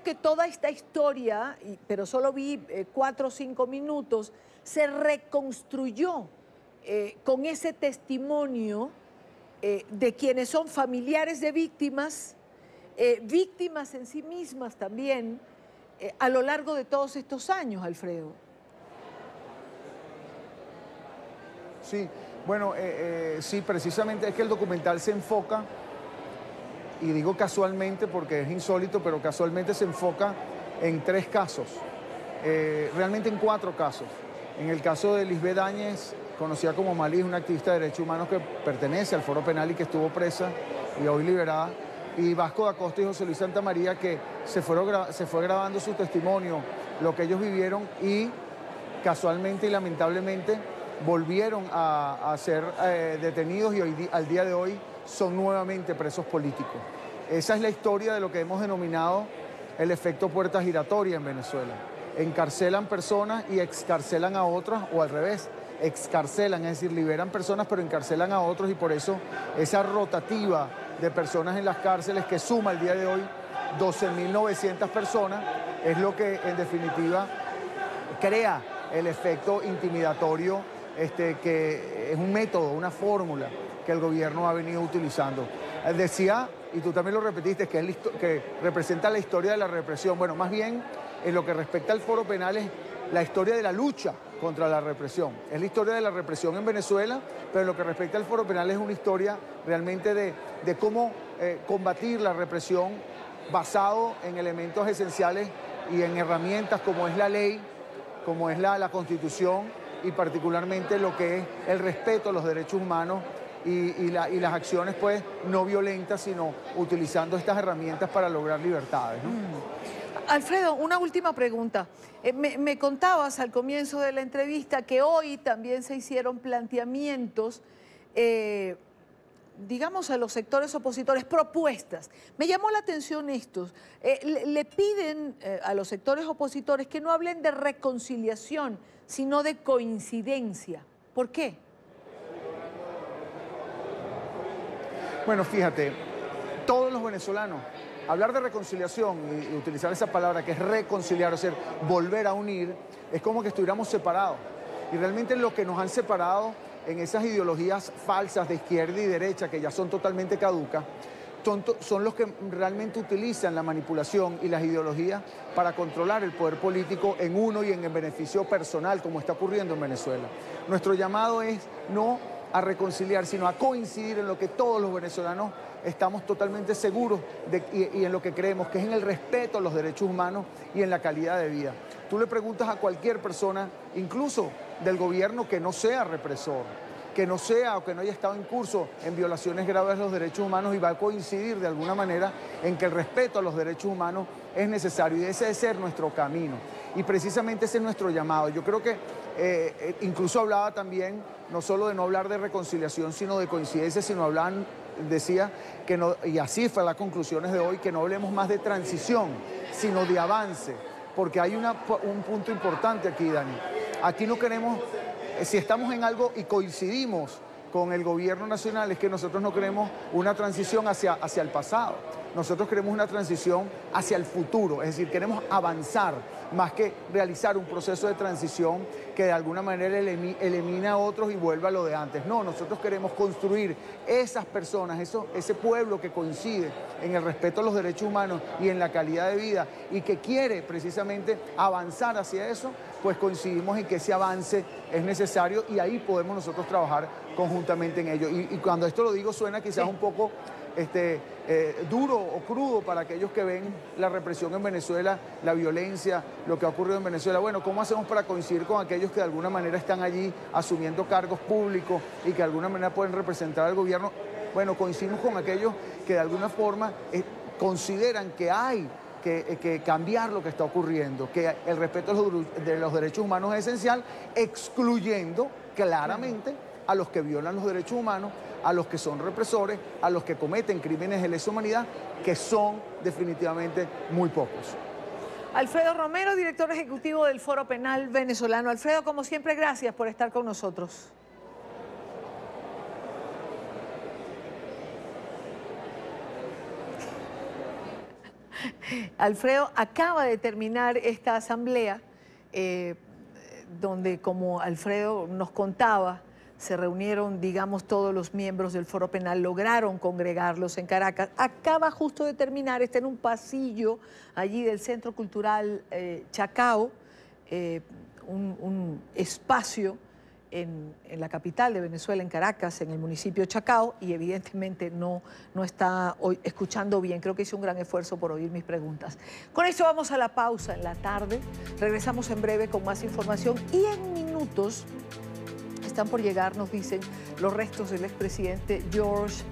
que toda esta historia, pero solo vi 4 o 5 minutos, se reconstruyó con ese testimonio de quienes son familiares de víctimas, víctimas en sí mismas también, a lo largo de todos estos años, Alfredo. Sí, bueno, sí, precisamente es que el documental se enfoca, y digo casualmente porque es insólito, pero casualmente se enfoca en 3 casos, realmente en 4 casos. En el caso de Lisbeth Áñez, conocida como Malí, una activista de derechos humanos que pertenece al Foro Penal y que estuvo presa y hoy liberada, y Vasco da Costa y José Luis Santamaría, que se fue grabando su testimonio, lo que ellos vivieron, y casualmente y lamentablemente volvieron a ser detenidos y al día de hoy son nuevamente presos políticos. Esa es la historia de lo que hemos denominado el efecto puerta giratoria en Venezuela. Encarcelan personas y excarcelan a otras, o al revés, excarcelan, es decir, liberan personas pero encarcelan a otros, y por eso esa rotativa de personas en las cárceles que suma el día de hoy 12.900 personas es lo que en definitiva crea el efecto intimidatorio, que es un método, una fórmula que el gobierno ha venido utilizando. Decía, y tú también lo repetiste, que representa la historia de la represión. Bueno, más bien en lo que respecta al Foro Penal es la historia de la lucha contra la represión. Es la historia de la represión en Venezuela, pero en lo que respecta al Foro Penal es una historia realmente de cómo combatir la represión basado en elementos esenciales y en herramientas como es la ley, como es la Constitución, y particularmente lo que es el respeto a los derechos humanos y las acciones pues no violentas, sino utilizando estas herramientas para lograr libertades, ¿no? Alfredo, una última pregunta. Me contabas al comienzo de la entrevista que hoy también se hicieron planteamientos, digamos, a los sectores opositores, propuestas. Me llamó la atención estos. Le piden a los sectores opositores que no hablen de reconciliación, sino de coincidencia. ¿Por qué? Bueno, fíjate, todos los venezolanos, hablar de reconciliación y utilizar esa palabra que es reconciliar, o sea, volver a unir, es como que estuviéramos separados. Y realmente lo que nos han separado en esas ideologías falsas de izquierda y derecha, que ya son totalmente caducas, son los que realmente utilizan la manipulación y las ideologías para controlar el poder político en uno y en el beneficio personal, como está ocurriendo en Venezuela. Nuestro llamado es no a reconciliar, sino a coincidir en lo que todos los venezolanos estamos totalmente seguros y en lo que creemos, que es en el respeto a los derechos humanos y en la calidad de vida. Tú le preguntas a cualquier persona, incluso del gobierno que no sea represor, que no sea o que no haya estado en curso en violaciones graves de los derechos humanos, y va a coincidir de alguna manera en que el respeto a los derechos humanos es necesario, y ese debe ser nuestro camino. Y precisamente ese es nuestro llamado. Yo creo que incluso hablaba también, no solo de no hablar de reconciliación, sino de coincidencia, sino hablaban, decía que no, y así fue las conclusiones de hoy, que no hablemos más de transición, sino de avance, porque hay un punto importante aquí, Dani. Aquí no queremos, si estamos en algo y coincidimos con el gobierno nacional, es que nosotros no queremos una transición hacia el pasado. Nosotros queremos una transición hacia el futuro, es decir, queremos avanzar más que realizar un proceso de transición que de alguna manera elimina a otros y vuelva a lo de antes. No, nosotros queremos construir esas personas, ese pueblo que coincide en el respeto a los derechos humanos y en la calidad de vida y que quiere precisamente avanzar hacia eso, pues coincidimos en que ese avance es necesario y ahí podemos nosotros trabajar conjuntamente en ello. Y cuando esto lo digo suena quizás un poco duro o crudo para aquellos que ven la represión en Venezuela, la violencia, lo que ha ocurrido en Venezuela. Bueno, ¿cómo hacemos para coincidir con aquellos que de alguna manera están allí asumiendo cargos públicos y que de alguna manera pueden representar al gobierno? Bueno, coincidimos con aquellos que de alguna forma consideran que hay que cambiar lo que está ocurriendo, que el respeto de los derechos humanos es esencial, excluyendo claramente a los que violan los derechos humanos, a los que son represores, a los que cometen crímenes de lesa humanidad, que son definitivamente muy pocos. Alfredo Romero, director ejecutivo del Foro Penal Venezolano. Alfredo, como siempre, gracias por estar con nosotros. Alfredo, acaba de terminar esta asamblea donde, como Alfredo nos contaba, se reunieron, digamos, todos los miembros del Foro Penal, lograron congregarlos en Caracas. Acaba justo de terminar, está en un pasillo allí del Centro Cultural Chacao, un espacio en la capital de Venezuela, en Caracas, en el municipio Chacao, y evidentemente no está escuchando bien. Creo que hizo un gran esfuerzo por oír mis preguntas. Con esto vamos a la pausa en la tarde. Regresamos en breve con más información y en minutos están por llegar, nos dicen, los restos del expresidente George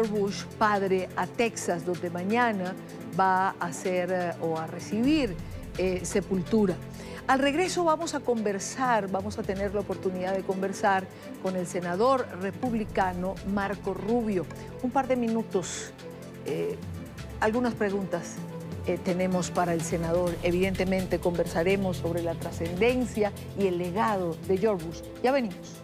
Bush, padre, a Texas, donde mañana va a hacer o a recibir sepultura. Al regreso vamos a conversar, vamos a tener la oportunidad de conversar con el senador republicano Marco Rubio. Un par de minutos, algunas preguntas tenemos para el senador. Evidentemente conversaremos sobre la trascendencia y el legado de George Bush. Ya venimos.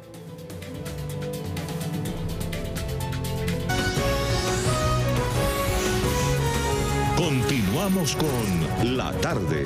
Continuamos con La Tarde.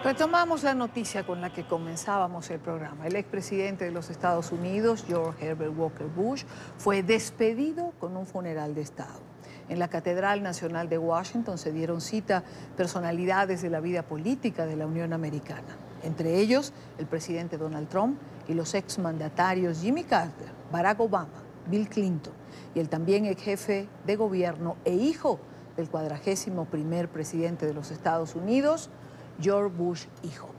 Retomamos la noticia con la que comenzábamos el programa. El expresidente de los Estados Unidos, George Herbert Walker Bush, fue despedido con un funeral de Estado. En la Catedral Nacional de Washington se dieron cita personalidades de la vida política de la Unión Americana. Entre ellos, el presidente Donald Trump y los exmandatarios Jimmy Carter, Barack Obama, Bill Clinton y el también ex jefe de gobierno e hijo del 41º presidente de los Estados Unidos, George Bush hijo.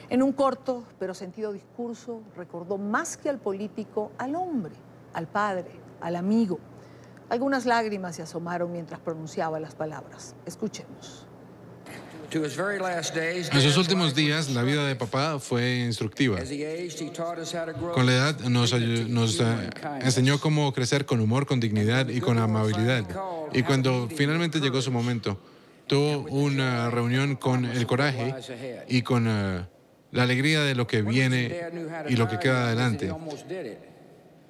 En un corto pero sentido discurso recordó más que al político al hombre, al padre, al amigo. Algunas lágrimas se asomaron mientras pronunciaba las palabras. Escuchemos. En sus últimos días, la vida de papá fue instructiva. Con la edad nos enseñó cómo crecer con humor, con dignidad y con amabilidad. Y cuando finalmente llegó su momento, tuvo una reunión con el coraje y con la alegría de lo que viene y lo que queda adelante.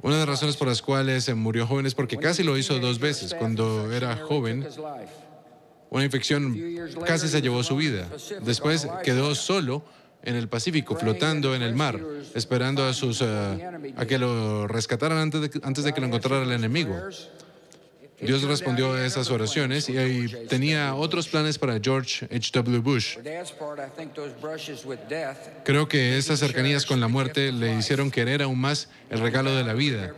Una de las razones por las cuales murió joven es porque casi lo hizo 2 veces. Cuando era joven, una infección casi se llevó su vida. Después quedó solo en el Pacífico, flotando en el mar, esperando a que lo rescataran antes de que lo encontrara el enemigo. Dios respondió a esas oraciones y tenía otros planes para George H.W. Bush. Creo que esas cercanías con la muerte le hicieron querer aún más el regalo de la vida.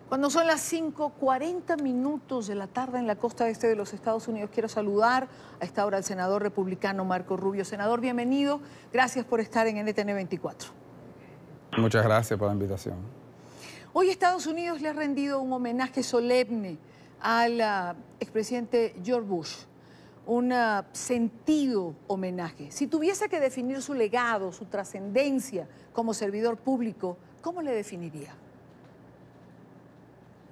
Cuando son las 5:40 de la tarde en la costa este de los Estados Unidos, quiero saludar a esta hora al senador republicano Marco Rubio. Senador, bienvenido. Gracias por estar en NTN 24. Muchas gracias por la invitación. Hoy Estados Unidos le ha rendido un homenaje solemne al expresidente George Bush, un sentido homenaje. Si tuviese que definir su legado, su trascendencia como servidor público, ¿cómo le definiría?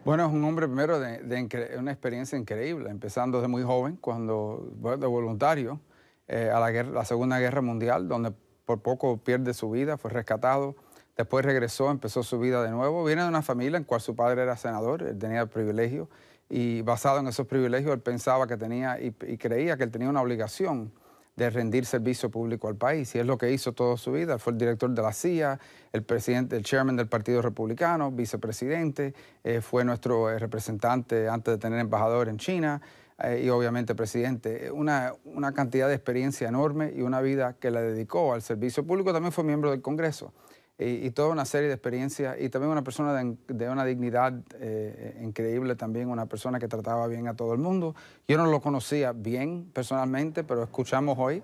Bueno, es un hombre primero de una experiencia increíble, empezando desde muy joven, de voluntario, a la Segunda Guerra Mundial, donde por poco pierde su vida, fue rescatado. Después regresó, empezó su vida de nuevo. Viene de una familia en cual su padre era senador, él tenía el privilegio y basado en esos privilegios él pensaba que tenía y creía que él tenía una obligación de rendir servicio público al país y es lo que hizo toda su vida. Fue el director de la CIA, el chairman del Partido Republicano, vicepresidente, fue nuestro representante antes de tener embajador en China y obviamente presidente. Una cantidad de experiencia enorme y una vida que le dedicó al servicio público. También fue miembro del Congreso. Y toda una serie de experiencias y también una persona de una dignidad increíble, también una persona que trataba bien a todo el mundo. Yo no lo conocía bien personalmente, pero escuchamos hoy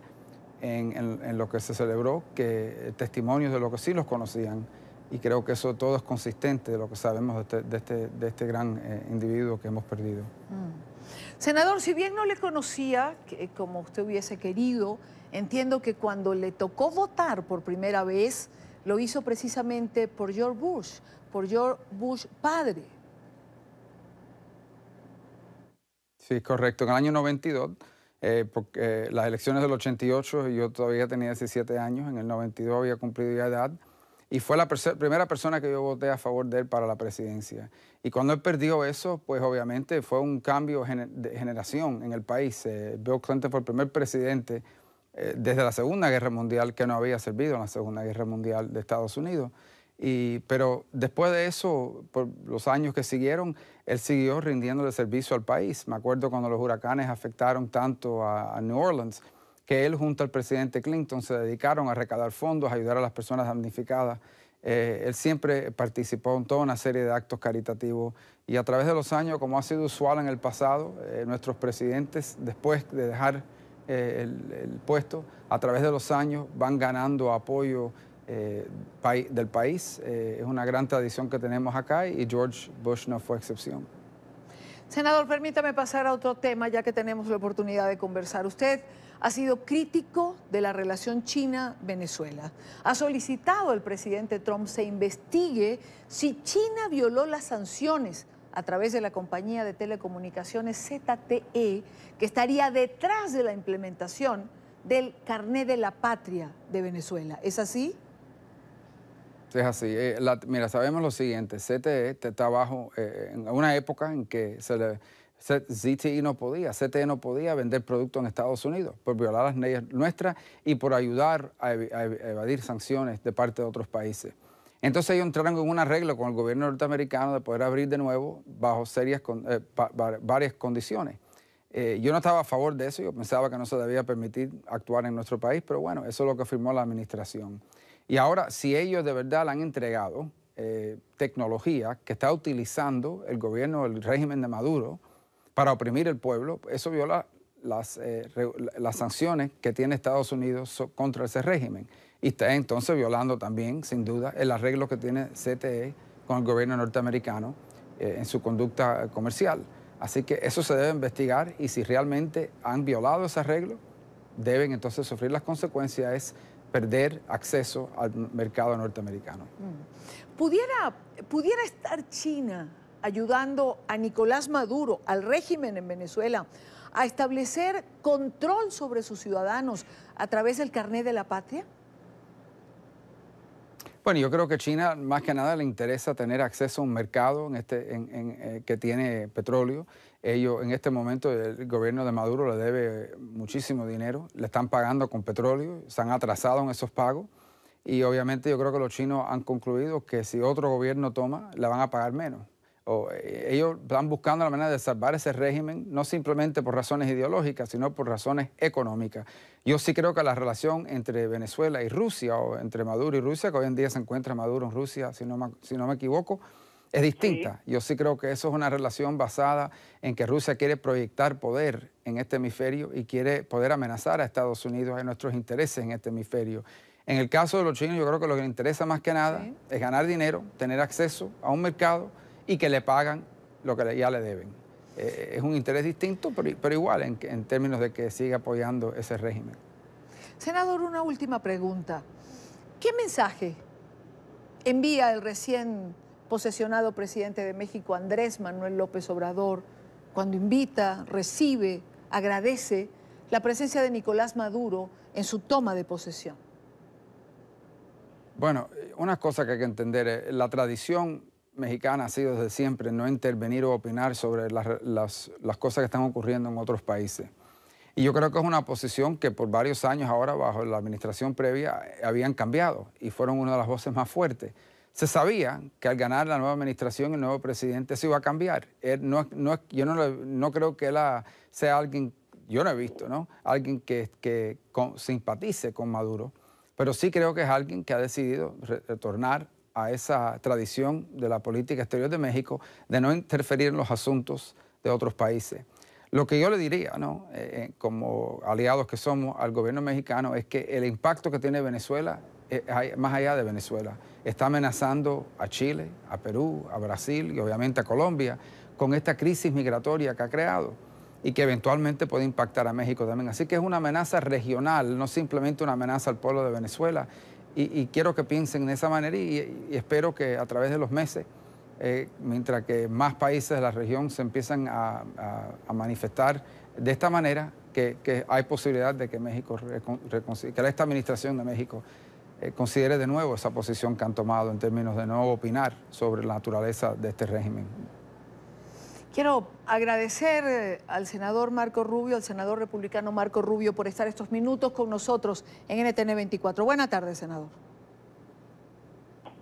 en lo que se celebró que testimonios de lo que sí los conocían y creo que eso todo es consistente de lo que sabemos de este gran individuo que hemos perdido. Senador, si bien no le conocía como usted hubiese querido, entiendo que cuando le tocó votar por primera vez, lo hizo precisamente por George Bush padre. Sí, correcto. En el año 92, porque las elecciones del 88, yo todavía tenía 17 años, en el 92 había cumplido ya edad, y fue la primera persona que yo voté a favor de él para la presidencia. Y cuando él perdió eso, pues obviamente fue un cambio de generación en el país. Bill Clinton fue el primer presidente desde la Segunda Guerra Mundial que no había servido en la Segunda Guerra Mundial de Estados Unidos. Pero después de eso, por los años que siguieron, él siguió rindiéndole servicio al país. Me acuerdo cuando los huracanes afectaron tanto a New Orleans, que él junto al presidente Clinton se dedicaron a recaudar fondos, a ayudar a las personas damnificadas. Él siempre participó en toda una serie de actos caritativos y a través de los años, como ha sido usual en el pasado, nuestros presidentes, después de dejar el puesto, a través de los años van ganando apoyo del país. Es una gran tradición que tenemos acá y George Bush no fue excepción. Senador, permítame pasar a otro tema ya que tenemos la oportunidad de conversar. Usted ha sido crítico de la relación China-Venezuela. Ha solicitado al presidente Trump se investigue si China violó las sanciones a través de la compañía de telecomunicaciones ZTE, que estaría detrás de la implementación del carné de la patria de Venezuela. ¿Es así? Es así. Mira, sabemos lo siguiente. ZTE está abajo en una época en que ZTE no podía vender productos en Estados Unidos por violar las leyes nuestras y por ayudar a evadir sanciones de parte de otros países. Entonces ellos entraron en un arreglo con el gobierno norteamericano de poder abrir de nuevo bajo varias condiciones. Yo no estaba a favor de eso, yo pensaba que no se debía permitir actuar en nuestro país, pero bueno, eso es lo que firmó la administración. Y ahora, si ellos de verdad le han entregado tecnología que está utilizando el gobierno, el régimen de Maduro, para oprimir el pueblo, eso viola las sanciones que tiene Estados Unidos contra ese régimen. Y está entonces violando también, sin duda, el arreglo que tiene CTE con el gobierno norteamericano en su conducta comercial. Así que eso se debe investigar y si realmente han violado ese arreglo, deben entonces sufrir las consecuencias, es perder acceso al mercado norteamericano. ¿Pudiera estar China ayudando a Nicolás Maduro, al régimen en Venezuela, a establecer control sobre sus ciudadanos a través del carné de la patria? Bueno, yo creo que China más que nada le interesa tener acceso a un mercado que tiene petróleo. Ellos, en este momento, el gobierno de Maduro le debe muchísimo dinero, le están pagando con petróleo, se han atrasado en esos pagos y obviamente yo creo que los chinos han concluido que si otro gobierno toma, le van a pagar menos. Ellos están buscando la manera de salvar ese régimen, no simplemente por razones ideológicas, sino por razones económicas. Yo sí creo que la relación entre Venezuela y Rusia, o entre Maduro y Rusia, que hoy en día se encuentra Maduro en Rusia, si no me equivoco, es distinta. Sí. Yo sí creo que eso es una relación basada en que Rusia quiere proyectar poder en este hemisferio y quiere poder amenazar a Estados Unidos en nuestros intereses en este hemisferio. En el caso de los chinos, yo creo que lo que les interesa más que nada es ganar dinero, tener acceso a un mercado y que le pagan lo que ya le deben. Es un interés distinto, pero igual en términos de que siga apoyando ese régimen. Senador, una última pregunta. ¿Qué mensaje envía el recién posesionado presidente de México, Andrés Manuel López Obrador, cuando invita, recibe, agradece la presencia de Nicolás Maduro en su toma de posesión? Bueno, una cosa que hay que entender es la tradición mexicana ha sido desde siempre no intervenir o opinar sobre las cosas que están ocurriendo en otros países. Y yo creo que es una posición que por varios años ahora, bajo la administración previa, habían cambiado y fueron una de las voces más fuertes. Se sabía que al ganar la nueva administración, el nuevo presidente se iba a cambiar. Yo no creo que él sea alguien, yo no he visto, ¿no? Alguien que simpatice con Maduro, pero sí creo que es alguien que ha decidido retornar a esa tradición de la política exterior de México de no interferir en los asuntos de otros países. Lo que yo le diría, ¿no? Como aliados que somos al gobierno mexicano, es que el impacto que tiene Venezuela, más allá de Venezuela, está amenazando a Chile, a Perú, a Brasil y obviamente a Colombia con esta crisis migratoria que ha creado y que eventualmente puede impactar a México también. Así que es una amenaza regional, no simplemente una amenaza al pueblo de Venezuela. Y quiero que piensen de esa manera y espero que a través de los meses, mientras que más países de la región se empiezan a manifestar de esta manera, que hay posibilidad de que México, que esta administración de México considere de nuevo esa posición que han tomado en términos de no opinar sobre la naturaleza de este régimen. Quiero agradecer al senador Marco Rubio, al senador republicano Marco Rubio, por estar estos minutos con nosotros en NTN 24. Buenas tardes, senador.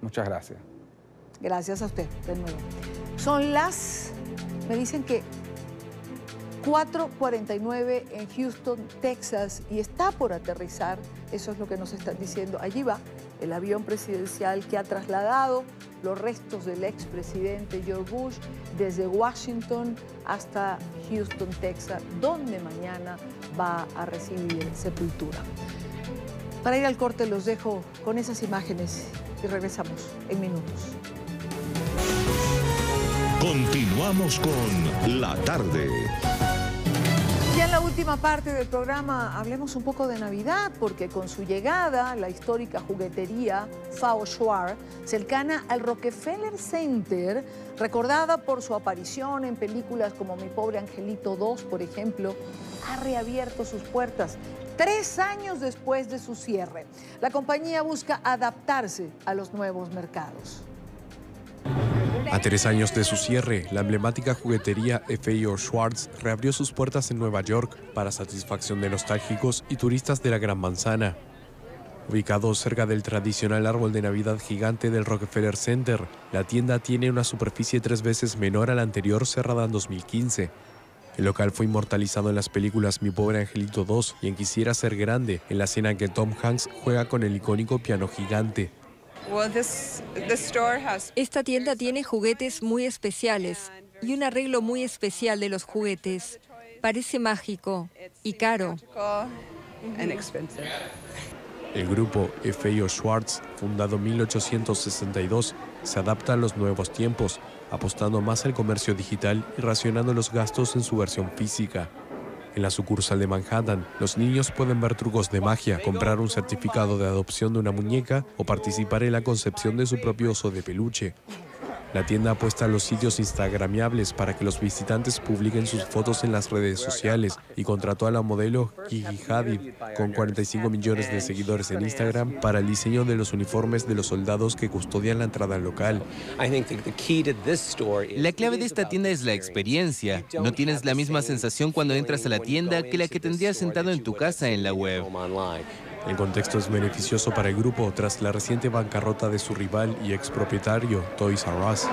Muchas gracias. Gracias a usted, de nuevo. Son me dicen que 4:49 en Houston, Texas, y está por aterrizar, eso es lo que nos están diciendo. Allí va el avión presidencial que ha trasladado los restos del expresidente George Bush desde Washington hasta Houston, Texas, donde mañana va a recibir sepultura. Para ir al corte los dejo con esas imágenes y regresamos en minutos. Continuamos con La Tarde. Ya en la última parte del programa hablemos un poco de Navidad, porque con su llegada, la histórica juguetería Fao Schwarz, cercana al Rockefeller Center, recordada por su aparición en películas como Mi Pobre Angelito 2, por ejemplo, ha reabierto sus puertas 3 años después de su cierre. La compañía busca adaptarse a los nuevos mercados. A 3 años de su cierre, la emblemática juguetería F.A.O. Schwarz reabrió sus puertas en Nueva York para satisfacción de nostálgicos y turistas de la Gran Manzana. Ubicado cerca del tradicional árbol de Navidad gigante del Rockefeller Center, la tienda tiene una superficie 3 veces menor a la anterior, cerrada en 2015. El local fue inmortalizado en las películas Mi Pobre Angelito 2 y en Quisiera Ser Grande, en la escena en que Tom Hanks juega con el icónico piano gigante. Esta tienda tiene juguetes muy especiales y un arreglo muy especial de los juguetes. Parece mágico y caro. El grupo F.A.O. Schwarz, fundado en 1862, se adapta a los nuevos tiempos, apostando más al comercio digital y racionando los gastos en su versión física. En la sucursal de Manhattan, los niños pueden ver trucos de magia, comprar un certificado de adopción de una muñeca o participar en la concepción de su propio oso de peluche. La tienda apuesta a los sitios instagramiables para que los visitantes publiquen sus fotos en las redes sociales y contrató a la modelo Gigi Hadid, con 45 millones de seguidores en Instagram, para el diseño de los uniformes de los soldados que custodian la entrada al local. La clave de esta tienda es la experiencia. No tienes la misma sensación cuando entras a la tienda que la que tendrías sentado en tu casa en la web. El contexto es beneficioso para el grupo tras la reciente bancarrota de su rival y expropietario, Toys R Us.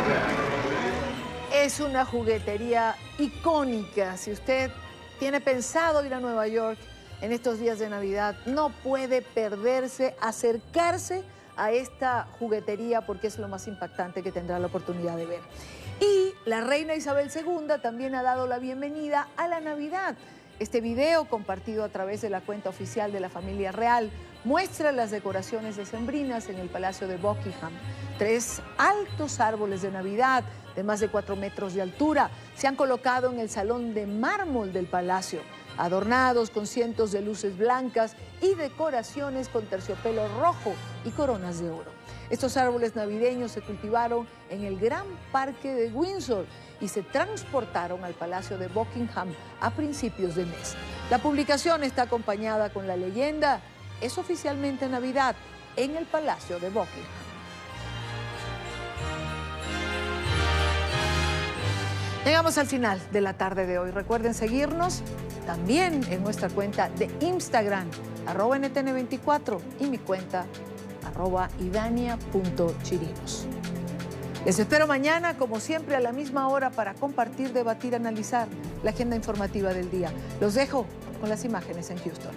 Es una juguetería icónica. Si usted tiene pensado ir a Nueva York en estos días de Navidad, no puede perderse, acercarse a esta juguetería porque es lo más impactante que tendrá la oportunidad de ver. Y la reina Isabel II también ha dado la bienvenida a la Navidad. Este video, compartido a través de la cuenta oficial de la familia real, muestra las decoraciones decembrinas en el Palacio de Buckingham. 3 altos árboles de Navidad de más de 4 metros de altura se han colocado en el salón de mármol del palacio, adornados con cientos de luces blancas y decoraciones con terciopelo rojo y coronas de oro. Estos árboles navideños se cultivaron en el Gran Parque de Windsor y se transportaron al Palacio de Buckingham a principios de mes. La publicación está acompañada con la leyenda: es oficialmente Navidad en el Palacio de Buckingham. Llegamos al final de la tarde de hoy. Recuerden seguirnos también en nuestra cuenta de Instagram, @NTN24, y mi cuenta, @idania.chirinos. Les espero mañana, como siempre, a la misma hora para compartir, debatir, analizar la agenda informativa del día. Los dejo con las imágenes en Houston.